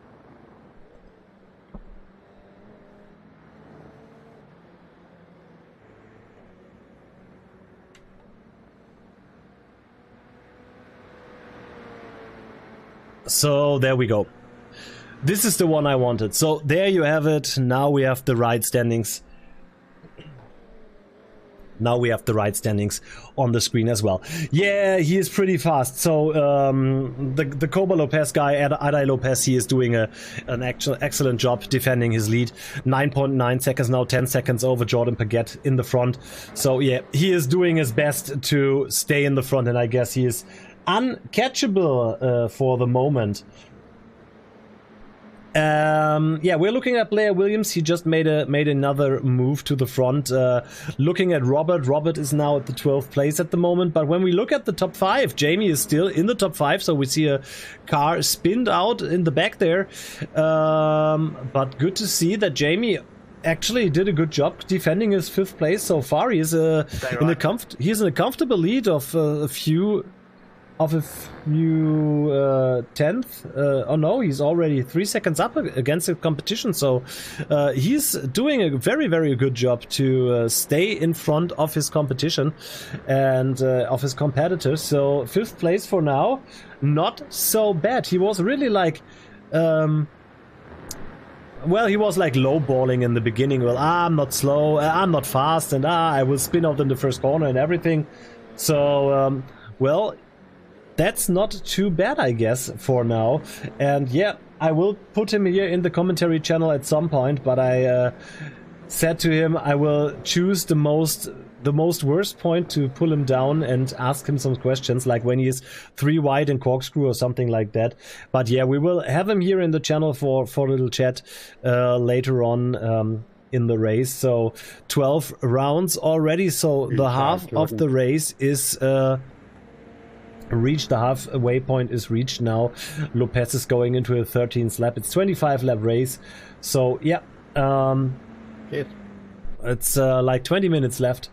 S3: So there we go. This is the one I wanted. So there you have it. Now we have the right standings. Now we have the right standings on the screen as well. Yeah, he is pretty fast. So the Coba Lopez guy, Aday Lopez, he is doing an excellent job defending his lead. 9.9 seconds now, 10 seconds over Jordan Paget in the front. So yeah, he is doing his best to stay in the front, and I guess he is uncatchable for the moment. Yeah, we're looking at Blair Williams. He just made another move to the front. Looking at Robert. Robert is now at the 12th place at the moment. But when we look at the top 5, Jamie is still in the top 5. So we see a car spinned out in the back there. But good to see that Jamie actually did a good job defending his 5th place so far. He's in a comfortable lead of a few 10th. Oh no, he's already 3 seconds up against the competition. So he's doing a very, very good job to stay in front of his competition and of his competitors. So 5th place for now, not so bad. He was really like well, he was like lowballing in the beginning. Well, I'm not slow, I'm not fast, and I will spin out in the first corner and everything. So well, that's not too bad, I guess, for now. And yeah, I will put him here in the commentary channel at some point, but I said to him I will choose the most worst point to pull him down and ask him some questions, like when he is 3 wide in corkscrew or something like that. But yeah, we will have him here in the channel for a little chat later on in the race. So 12 rounds already, so the half of the race is reached. The halfway point is reached now. Lopez is going into a 13th lap. It's 25 lap race. So yeah, it's like 20 minutes left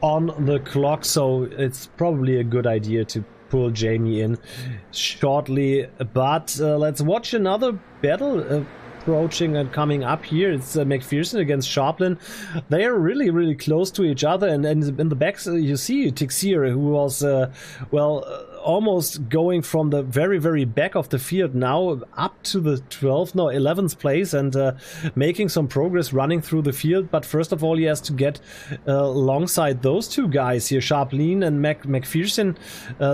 S3: on the clock. So it's probably a good idea to pull Jamie in shortly. But let's watch another battle approaching and coming up here. It's McPherson against Sharplin. They are really, really close to each other, and in the back you see Tixier, who was almost going from the very, very back of the field now up to the 11th place, and making some progress running through the field. But first of all, he has to get alongside those two guys here, Sharplin and McPherson.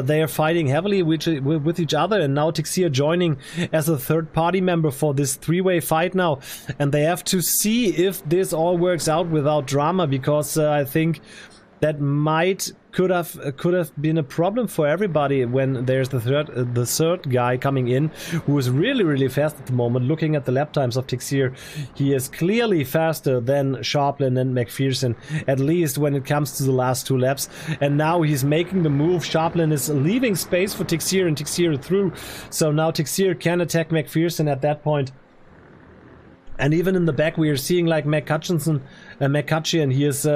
S3: They are fighting heavily with each other, and now Tixier joining as a third party member for this 3-way fight now, and they have to see if this all works out without drama, because I think that could have been a problem for everybody when there's the third guy coming in, who is really, really fast at the moment. Looking at the lap times of Tixier, he is clearly faster than Sharplin and McPherson, at least when it comes to the last 2 laps. And now he's making the move. Sharplin is leaving space for Tixier, and Tixier through. So now Tixier can attack McPherson at that point. And even in the back, we are seeing like McCutcheon, he is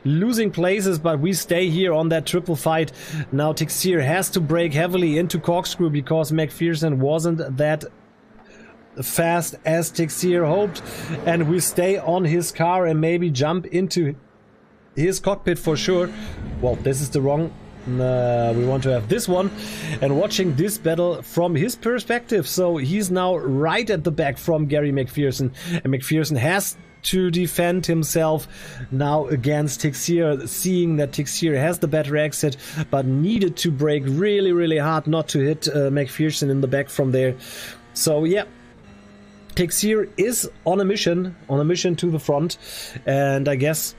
S3: losing places, but we stay here on that triple fight. Now Tixier has to brake heavily into corkscrew because McPherson wasn't that fast as Tixier hoped. And we stay on his car and maybe jump into his cockpit for sure. Well, this is the wrong... we want to have this one, and watching this battle from his perspective. So he's now right at the back from Gary McPherson, and McPherson has to defend himself now against Tixier, seeing that Tixier has the better exit, but needed to brake really, really hard not to hit McPherson in the back from there. So yeah, Tixier is on a mission to the front, and I guess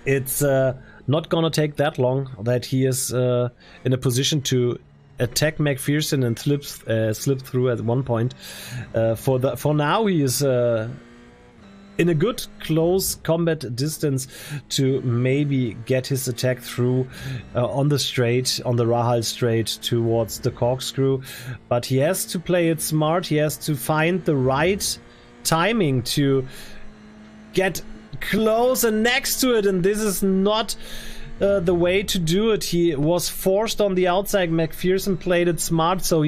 S3: it's not gonna take that long that he is in a position to attack McPherson and slip through at one point. For now, he is in a good close combat distance to maybe get his attack through on the Rahal straight towards the corkscrew. But he has to play it smart. He has to find the right timing to get close and next to it, and this is not the way to do it. He was forced on the outside. McPherson played it smart, so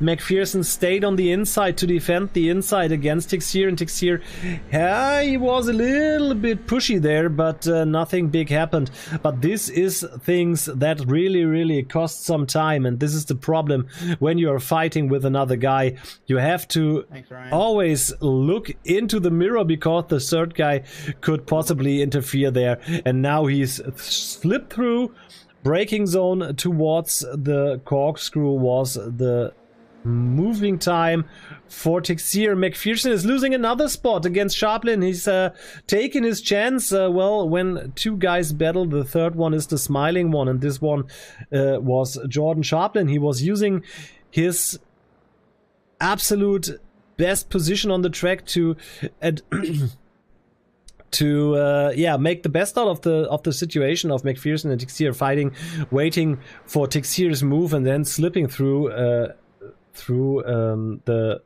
S3: McPherson stayed on the inside to defend the inside against Tixier, and Tixier, he was a little bit pushy there, but nothing big happened. But this is things that really, really cost some time, and this is the problem when you are fighting with another guy. You have to always look into the mirror, because the third guy could possibly interfere there, and now he's slipped through. Braking zone towards the corkscrew was the moving time for Tixier. McPherson is losing another spot against Sharplin. He's taken his chance. Well, when two guys battle, the third one is the smiling one, and this one was Jordan Sharplin. He was using his absolute best position on the track to make the best out of the situation of McPherson and Tixier fighting, waiting for Tixier's move and then slipping through the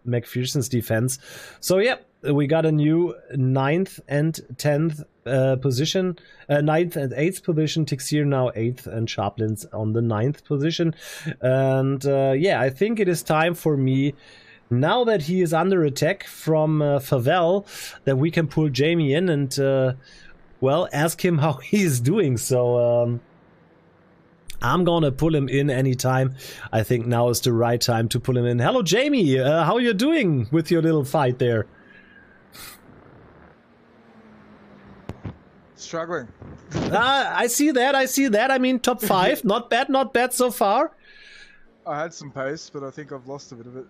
S3: McPherson's defense. So yeah, we got a new 9th and 10th position, 9th and 8th position. Tixier now 8th and Sharplin's on the 9th position. And yeah, I think it is time for me, now that he is under attack from Favel, that we can pull Jamie in and well, ask him how he is doing. So I'm gonna pull him in anytime. I think now is the right time to pull him in. Hello, Jamie. How are you doing with your little fight there?
S4: Struggling.
S3: I see that. I see that. I mean, top 5. Not bad. Not bad so far.
S4: I had some pace, but I think I've lost a bit of it.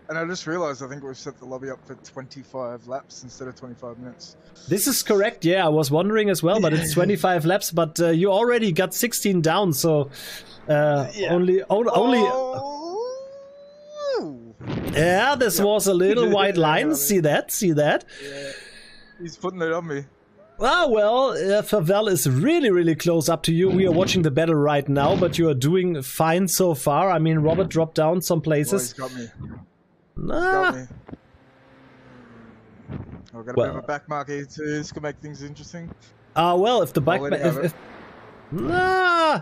S4: And I just realized I think we've set the lobby up for 25 laps instead of 25 minutes.
S3: This is correct. Yeah, I was wondering as well, but it's 25 laps. But you already got 16 down, so only. Yeah, this was a little white line. See that? See that?
S4: Yeah. He's putting it on me.
S3: Ah, well, Favel is really, really close up to you. We are watching the battle right now, but you are doing fine so far. I mean, Robert dropped down some places.
S4: Oh, he's got me.
S3: Nah.
S4: He's got me. I've got a bit of a back mark here too. This could make things interesting.
S3: Well, if the back... Nah!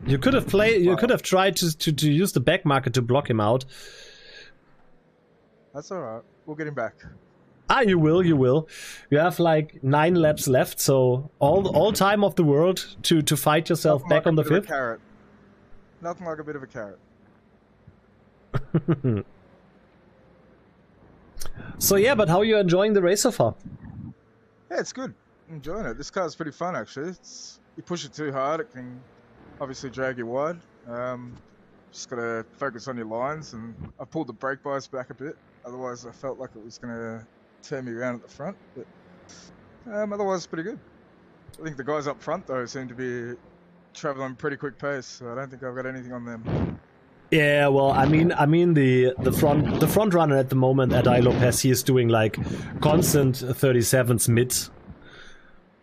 S3: You could have played... You could have tried to use the back marker to block him out.
S4: That's alright. We'll get him back.
S3: Ah, you will, you will. You have like 9 laps left, so all time of the world to fight yourself back on the 5th.
S4: Carrot. Nothing like a bit of a carrot.
S3: So yeah, but how are you enjoying the race so far?
S4: Yeah, it's good. I'm enjoying it. This car's pretty fun actually. You push it too hard, it can obviously drag you wide. Just gotta focus on your lines, and I pulled the brake bias back a bit. Otherwise, I felt like it was gonna turn me around at the front, but otherwise it's pretty good. I think the guys up front though seem to be traveling pretty quick pace, so I don't think I've got anything on them.
S3: Yeah, well, I mean the front runner at the moment at I Lopez, he is doing like constant 37s mid.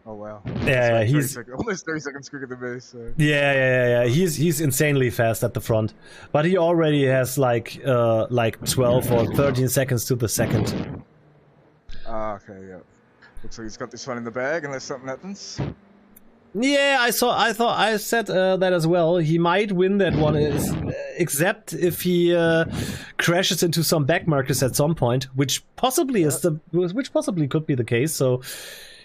S4: Oh wow!
S3: Yeah,
S4: like
S3: he's
S4: almost 30 seconds quicker than me. So
S3: yeah. He's insanely fast at the front, but he already has like 12 or 13 seconds to the second.
S4: Ah, okay, yeah. Looks like he's got this one in the bag unless something happens.
S3: Yeah, I said that as well. He might win that one, except if he crashes into some back markers at some point, which possibly could be the case. So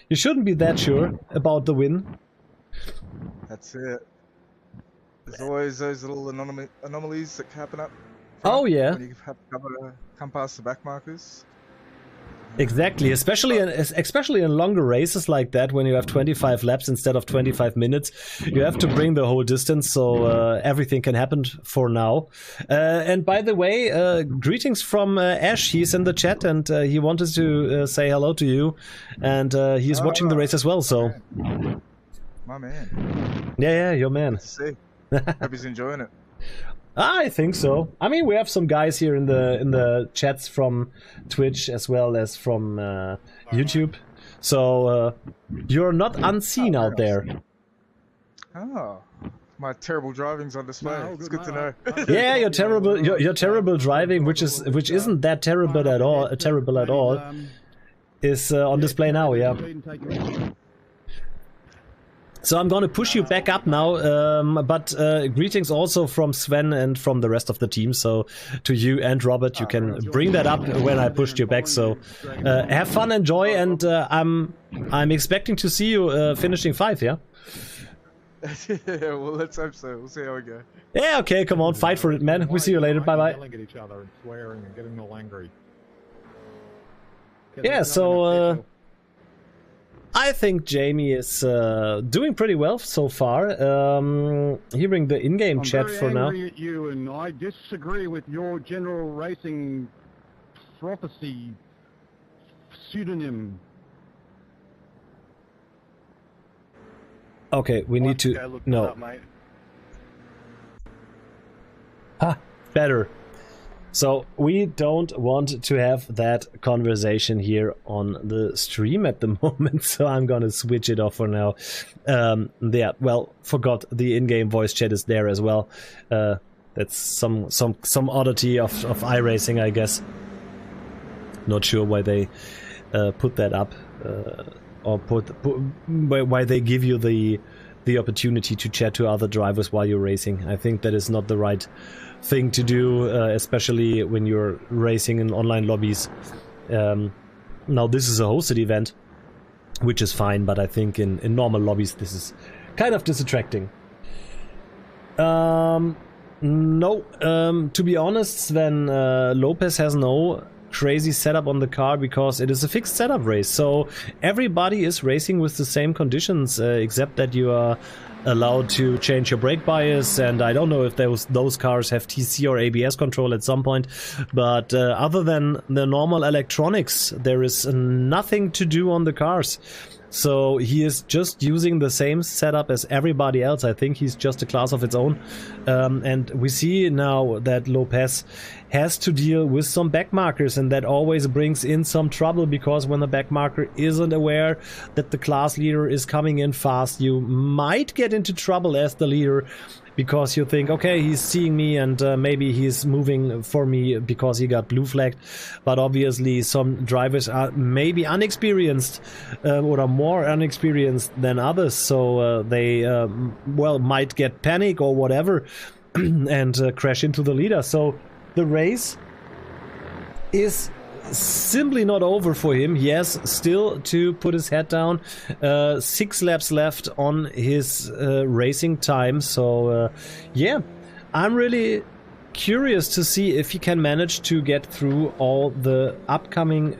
S3: you shouldn't be that sure about the win.
S4: That's it. There's always those little anomalies that happen up.
S3: Oh yeah.
S4: When you have to come past the back markers.
S3: Exactly, especially in longer races like that, when you have 25 laps instead of 25 minutes, you have to bring the whole distance, so everything can happen for now. And by the way, greetings from Ash. He's in the chat and he wanted to say hello to you, and he's watching the race as well. So,
S4: my man.
S3: Yeah, your man.
S4: Let's see. Hope he's enjoying it.
S3: I think so. I mean, we have some guys here in the chats from Twitch as well as from YouTube. So you're not unseen out there.
S4: Oh, my terrible driving's on display. It's good to know.
S3: Yeah, your terrible driving, which isn't that terrible at all. Is on display now. Yeah. So I'm going to push you back up now, but greetings also from Sven and from the rest of the team. So to you and Robert, you can bring that up when I pushed you back. So have fun, enjoy, and I'm expecting to see you finishing 5. Yeah.
S4: Yeah. Well, let's hope so. We'll see how we go.
S3: Yeah. Okay. Come on, fight for it, man. We'll see you later. Bye bye.
S5: Yelling at each other and swearing and getting all angry.
S3: Yeah. So. I think Jamie is doing pretty well so far. Hearing the in-game chat for now.
S5: I'm very angry at you, and I disagree with your general racing prophecy pseudonym.
S3: Okay, we need to... No.
S5: Up, mate.
S3: Ha! Better. So we don't want to have that conversation here on the stream at the moment, so I'm gonna switch it off for now. Yeah, well, forgot the in-game voice chat is there as well. That's some oddity of iRacing, I guess. Not sure why they put that up, or why they give you the opportunity to chat to other drivers while you're racing. I think that is not the right thing to do, especially when you're racing in online lobbies. Now this is a hosted event, which is fine, but I think in normal lobbies this is kind of distracting. No, to be honest, Sven, Lopez has no crazy setup on the car because it is a fixed setup race, so everybody is racing with the same conditions, except that you are allowed to change your brake bias, and I don't know if those cars have TC or ABS control at some point, but other than the normal electronics, there is nothing to do on the cars. So he is just using the same setup as everybody else. I think he's just a class of its own. And we see now that Lopez has to deal with some backmarkers, and that always brings in some trouble, because when the backmarker isn't aware that the class leader is coming in fast, you might get into trouble as the leader, because you think, okay, he's seeing me and maybe he's moving for me because he got blue flagged. But obviously some drivers are maybe unexperienced, or are more unexperienced than others, so they well, might get panic or whatever and crash into the leader. So the race is simply not over for him. He has still to put his head down. 6 laps left on his racing time. So yeah, I'm really curious to see if he can manage to get through all the upcoming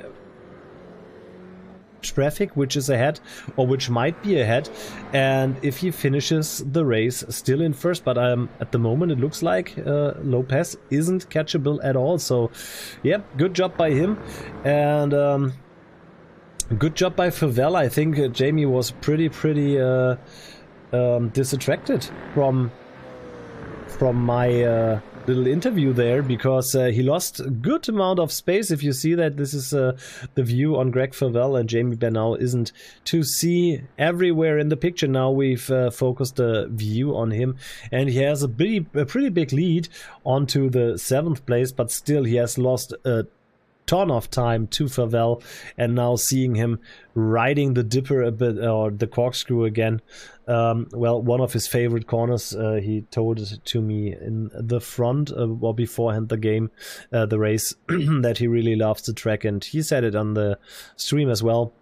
S3: traffic which is ahead, or which might be ahead, and if he finishes the race still in first. But at the moment it looks like Lopez isn't catchable at all. So yeah, good job by him, and good job by Favela. I think Jamie was pretty distracted from my little interview there, because he lost a good amount of space. If you see that, this is the view on Greg Favell, and Jamie Bernal isn't to see everywhere in the picture. Now we've focused the view on him, and he has a pretty big lead onto the 7th place, but still he has lost a ton of time to Favell, and now seeing him riding the dipper a bit, or the corkscrew again. Well, one of his favorite corners, he told it to me in the front, or beforehand the race, that he really loves the track, and he said it on the stream as well.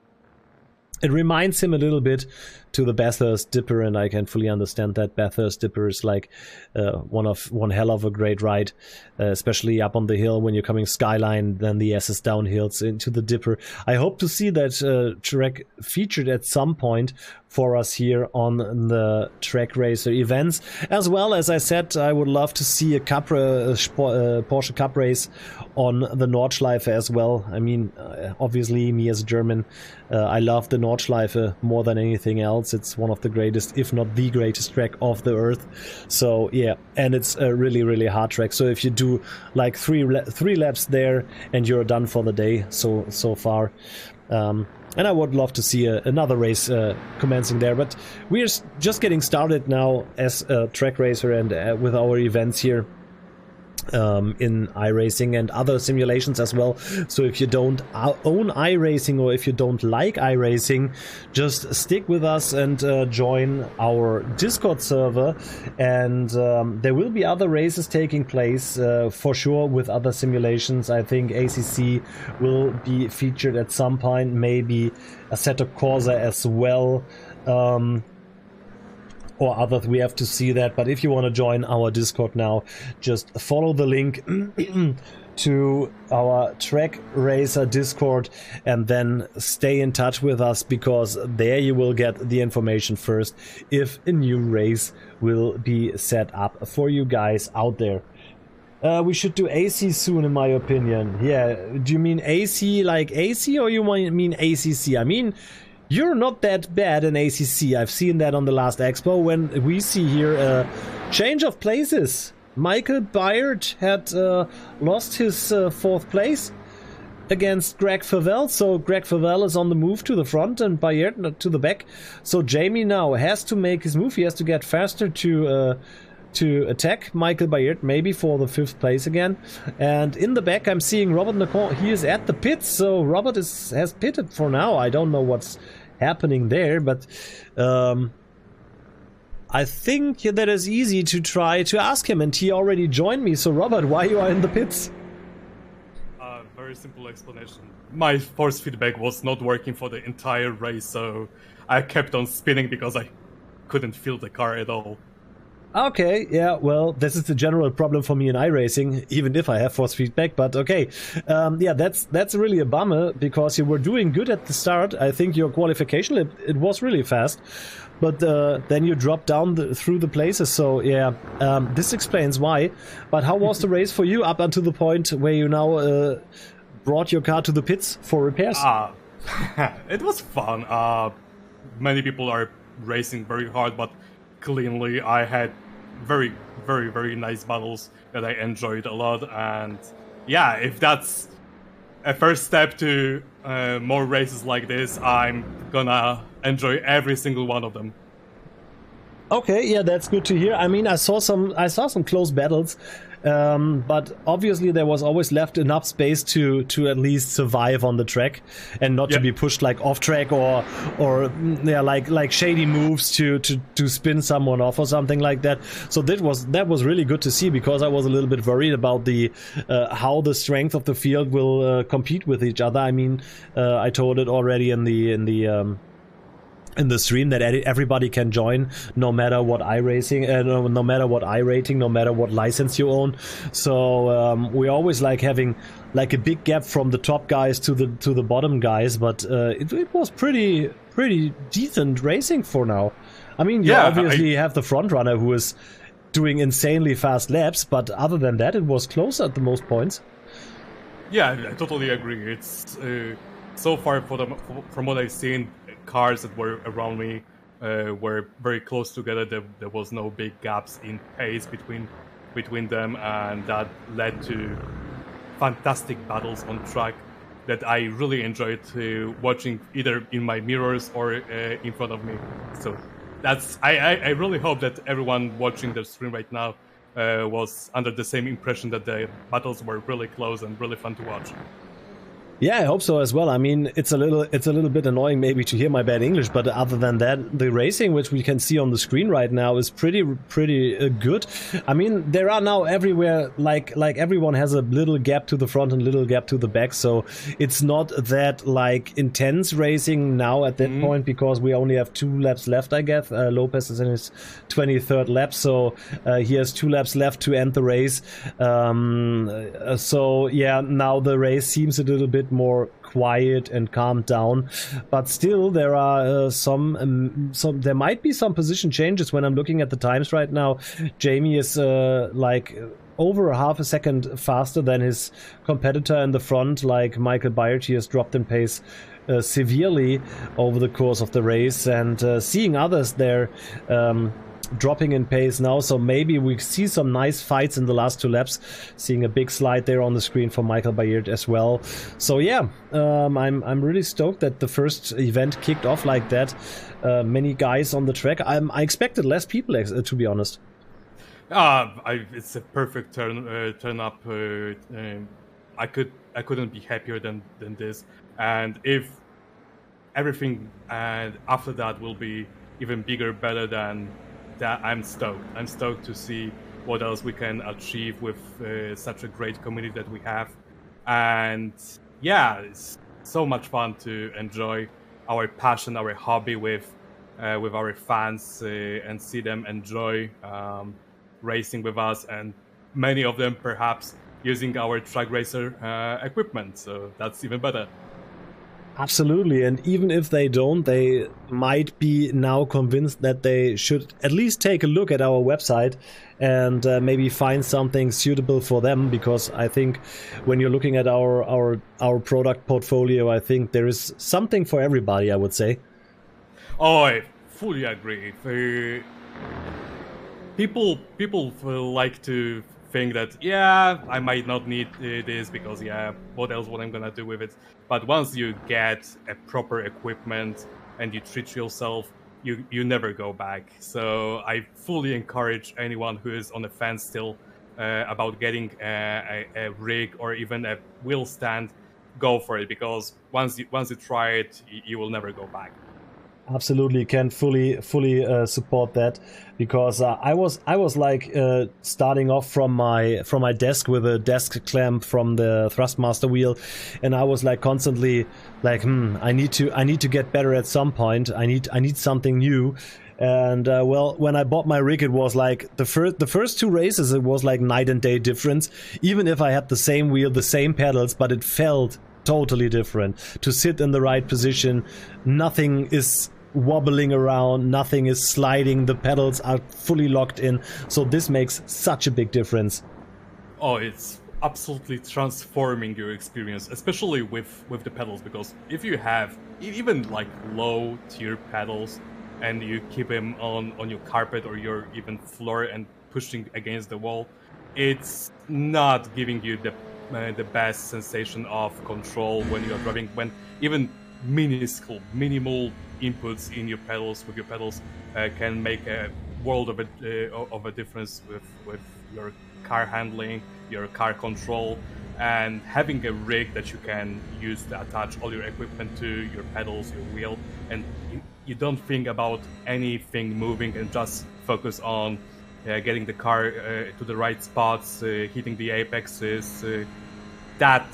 S3: It reminds him a little bit to the Bathurst Dipper, and I can fully understand that. Bathurst Dipper is like one hell of a great ride, especially up on the hill when you're coming skyline, then the SS downhills into the Dipper. I hope to see that track featured at some point for us here on the TrakRacer events. As well, as I said, I would love to see a Porsche Cup race on the Nordschleife as well. I mean, obviously, me as a German, I love the Nordschleife more than anything else. It's one of the greatest, if not the greatest track of the earth. So yeah, and it's a really hard track. So if you do like three laps there, and you're done for the day so far. And I would love to see another race commencing there, but we're just getting started now as a TrakRacer, and with our events here in iRacing and other simulations as well. So if you don't own iRacing, or if you don't like iRacing, just stick with us and join our Discord server, and there will be other races taking place for sure with other simulations. I think ACC will be featured at some point, maybe Assetto Corsa as well, or others. We have to see that. But if you want to join our Discord now, just follow the link to our TrakRacer Discord, and then stay in touch with us, because there you will get the information first if a new race will be set up for you guys out there. We should do AC soon, in my opinion. Yeah, do you mean AC like AC, or you mean ACC? I mean, you're not that bad in ACC. I've seen that on the last expo, when we see here a change of places. Michael Byard had lost his fourth place against Greg Favell, so Greg Favell is on the move to the front and Byard to the back. So Jamie now has to make his move. He has to get faster to attack Michael Byard, maybe for the 5th place again. And in the back I'm seeing Robert Nacon. He is at the pits, so Robert has pitted for now. I don't know what's happening there, but I think that is easy to try to ask him, and he already joined me. So Robert, why you are in the pits?
S6: Very simple explanation. My force feedback was not working for the entire race, so I kept on spinning because I couldn't feel the car at all.
S3: Okay, yeah, well, this is the general problem for me in iRacing, even if I have force feedback, but okay. Yeah, that's really a bummer, because you were doing good at the start. I think your qualification, it was really fast, but then you dropped down through the places, so yeah, this explains why. But how was the race for you up until the point where you now brought your car to the pits for repairs?
S6: It was fun. Many people are racing very hard, but cleanly I had very, very, very nice battles that I enjoyed a lot. And yeah, if that's a first step to more races like this, I'm gonna enjoy every single one of them.
S3: Okay, yeah, that's good to hear. I mean, I saw some close battles, but obviously there was always left enough space to at least survive on the track and not to be pushed like off track or yeah, like shady moves to spin someone off or something like that. So that was really good to see, because I was a little bit worried about the how the strength of the field will compete with each other. I mean, I told it already in the stream that everybody can join, no matter what iRacing, no matter what iRating, no matter what license you own. So we always like having like a big gap from the top guys to the bottom guys, but it was pretty decent racing for now. I mean, you obviously have the front runner who is doing insanely fast laps, but other than that, it was close at the most points.
S6: Yeah, I totally agree. It's so far from what I've seen, cars that were around me were very close together. There was no big gaps in pace between them, and that led to fantastic battles on track that I really enjoyed watching, either in my mirrors or in front of me. So I really hope that everyone watching the stream right now was under the same impression that the battles were really close and really fun to watch.
S3: Yeah, I hope so as well. I mean, it's a little bit annoying maybe to hear my bad English, but other than that, the racing which we can see on the screen right now is pretty good. I mean, there are now everywhere like everyone has a little gap to the front and little gap to the back, so it's not that like intense racing now at that point, because we only have 2 laps left, I guess. Lopez is in his 23rd lap, so he has 2 laps left to end the race. So yeah, now the race seems a little bit more quiet and calmed down, but still there are there might be some position changes. When I'm looking at the times right now, Jamie is like over half a second faster than his competitor in the front, like Michael Byard. He has dropped in pace severely over the course of the race, and seeing others there dropping in pace now, so maybe we see some nice fights in the last 2 laps. Seeing a big slide there on the screen for Michael Byard as well. So yeah, I'm really stoked that the first event kicked off like that. Many guys on the track. I expected less people, to be honest.
S6: It's a perfect turn up. I couldn't be happier than this. And if everything after that will be even bigger, better than that, I'm stoked. I'm stoked to see what else we can achieve with such a great community that we have. And yeah, it's so much fun to enjoy our passion, our hobby with our fans and see them enjoy racing with us, and many of them perhaps using our TrakRacer equipment. So that's even better.
S3: Absolutely, and even if they don't, they might be now convinced that they should at least take a look at our website and maybe find something suitable for them, because I think when you're looking at our product portfolio, I think there is something for everybody, I would say.
S6: Oh, I fully agree. people like to think that, yeah, I might not need this because, yeah, what I'm gonna do with it? But once you get a proper equipment and you treat yourself, you never go back. So I fully encourage anyone who is on the fence still about getting a rig or even a wheel stand, go for it, because once you try it, you will never go back.
S3: Absolutely, can fully support that, because I was like starting off from my desk with a desk clamp from the Thrustmaster wheel, and I was like constantly like, I need to get better at some point. I need something new. And well, when I bought my rig, it was like the first two races, it was like night and day difference. Even if I had the same wheel, the same pedals, but it felt totally different. To sit in the right position, nothing is wobbling around, nothing is sliding, the pedals are fully locked in. So this makes such a big difference.
S6: Oh, it's absolutely transforming your experience, especially with the pedals, because if you have even like low tier pedals and you keep them on your carpet or your even floor and pushing against the wall, it's not giving you the best sensation of control when you are driving, when even minimal inputs in your pedals can make a world of a difference with your car handling, your car control. And having a rig that you can use to attach all your equipment to, your pedals, your wheel, and you don't think about anything moving and just focus on getting the car to the right spots, hitting the apexes, that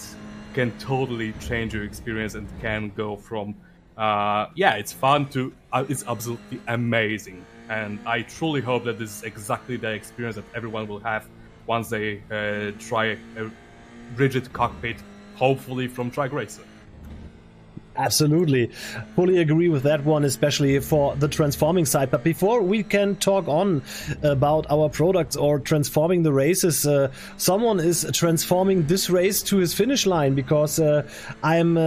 S6: can totally change your experience and can go from it's fun to it's absolutely amazing. And I truly hope that this is exactly the experience that everyone will have once they try a rigid cockpit, hopefully from TrakRacer.
S3: Absolutely. Fully agree with that one, especially for the transforming side. But before we can talk on about our products or transforming the races, someone is transforming this race to his finish line, because I'm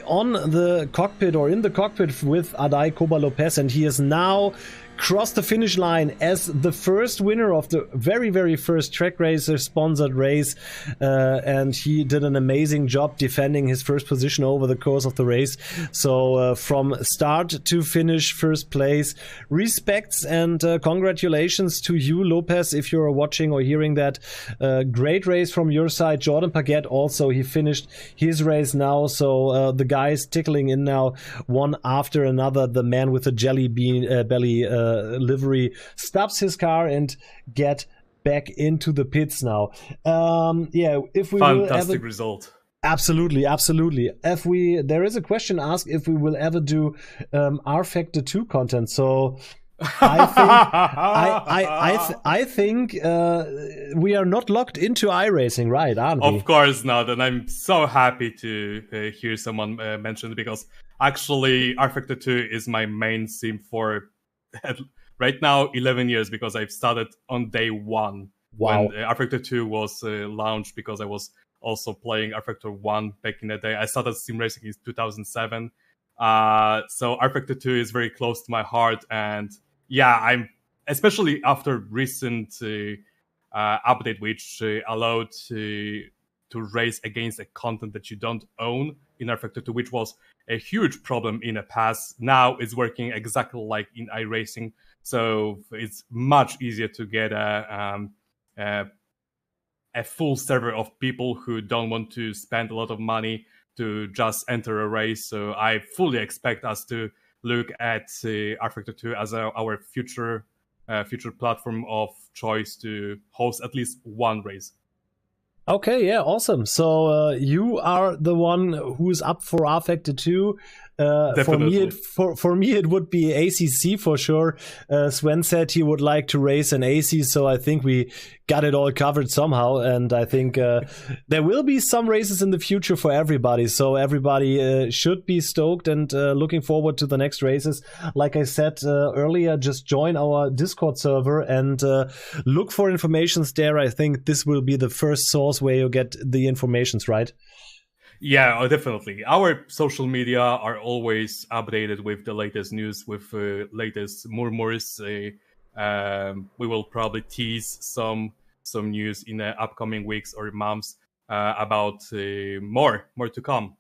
S3: on the cockpit or in the cockpit with Adai Coba Lopez, and he is now crossed the finish line as the first winner of the very first TrakRacer sponsored race, and he did an amazing job defending his first position over the course of the race. So from start to finish, first place, respects and congratulations to you, Lopez, if you're watching or hearing that. Great race from your side. Jordan Paget also, he finished his race now, so the guys tickling in now one after another. The man with the jelly bean belly livery stops his car and get back into the pits now. If we
S6: fantastic result.
S3: Absolutely. If there is a question asked if we will ever do R Factor 2 content. So I think we are not locked into iRacing, right? Aren't we?
S6: Of course not, and I'm so happy to hear someone mention it, because actually R Factor 2 is my main sim for right now 11 years, because I've started on day one.
S3: Wow.
S6: When R Factor 2 was launched, because I was also playing R Factor 1 back in the day. I started sim racing in 2007. So R Factor 2 is very close to my heart, and yeah, I'm especially after recent update, which allowed to race against a content that you don't own in R Factor 2, which was a huge problem in the past. Now it's working exactly like in iRacing, so it's much easier to get a full server of people who don't want to spend a lot of money to just enter a race. So I fully expect us to look at R Factor 2 as our future platform of choice to host at least one race.
S3: Okay, yeah, awesome. So you are the one who's up for R Factor 2.
S6: Definitely.
S3: For me, it would be ACC for sure. Sven said he would like to race an AC, so I think we got it all covered somehow. And I think there will be some races in the future for everybody. So everybody should be stoked and looking forward to the next races. Like I said earlier, just join our Discord server and look for informations there. I think this will be the first source where you get the informations, right?
S6: Yeah, definitely. Our social media are always updated with the latest news, with latest murmurs, We will probably tease some news in the upcoming weeks or months about more to come.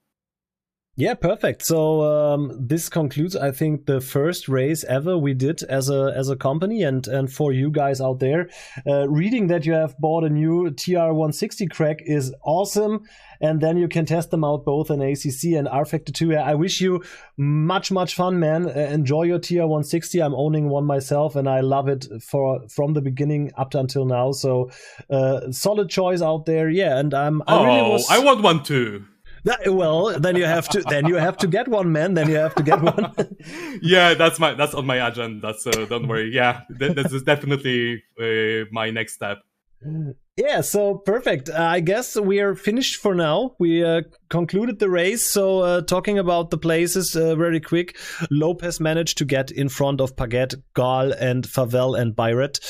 S3: Yeah, perfect. So this concludes, I think, the first race ever we did as a company, and for you guys out there, reading that you have bought a new TR160 crack is awesome, and then you can test them out both in ACC and R Factor 2. I wish you much fun, man. Enjoy your TR160. I'm owning one myself, and I love it from the beginning up to until now. So solid choice out there. Yeah, and I
S6: want one too.
S3: Well, then you have to get one, man. Then you have to get one.
S6: Yeah, that's on my agenda. So don't worry. Yeah, this is definitely my next step.
S3: Yeah, so perfect. I guess we are finished for now. We concluded the race. So talking about the places very quick, Lopez managed to get in front of Paget, Gall, and Favel and Byret.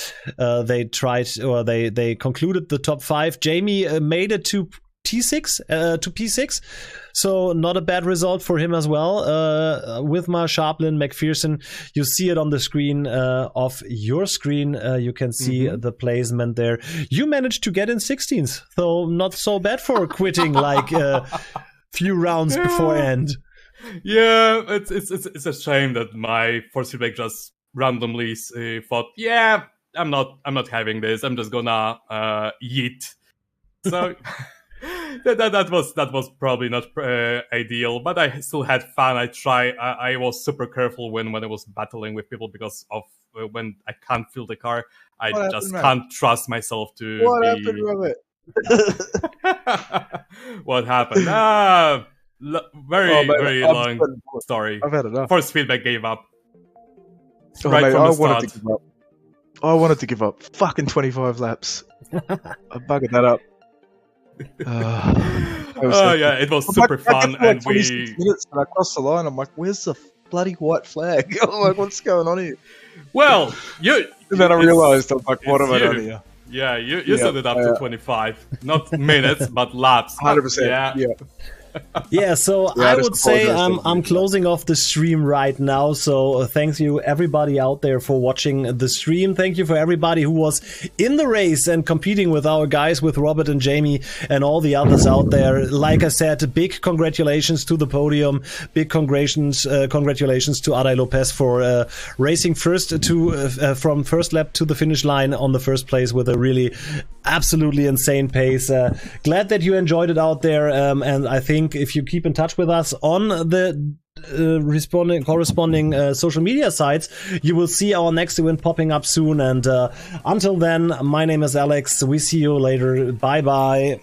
S3: They concluded the top 5. Jamie made it to P6, so not a bad result for him as well. Withmar, Sharplin, McPherson, you see it on the screen of your screen. You can see the placement there. You managed to get in 16th, so not so bad for quitting like a few rounds before end.
S6: Yeah, it's a shame that my force feedback just randomly thought, yeah, I'm not having this. I'm just gonna yeet. So. That was probably not ideal, but I still had fun. I was super careful when I was battling with people because of when I can't feel the car. I just can't trust myself to.
S4: What happened, Robert?
S6: What happened? Very long story.
S4: I've had enough.
S6: Force feedback gave up.
S4: From the start. I wanted to give up. Fucking 25 laps. I buggered that up.
S6: Yeah, it was super fun, and
S4: 26 minutes and I crossed the line. I'm like, "Where's the bloody white flag?" I'm like, "What's going on here?"
S6: Well,
S4: then I realised, I'm like, "What am I doing here?"
S6: Yeah, you set it up to 25, not minutes, but laps.
S4: 100%. Yeah.
S3: Yeah, so I would say I'm closing off the stream right now. So thank you everybody out there for watching the stream. Thank you for everybody who was in the race and competing with our guys, with Robert and Jamie and all the others out there. Like I said, big congratulations to the podium. Big congratulations to Aray Lopez for racing first from first lap to the finish line on the first place with a really absolutely insane pace. Glad that you enjoyed it out there, and I think if you keep in touch with us on the corresponding social media sites, you will see our next event popping up soon. And until then, my name is Alex. We see you later. Bye bye.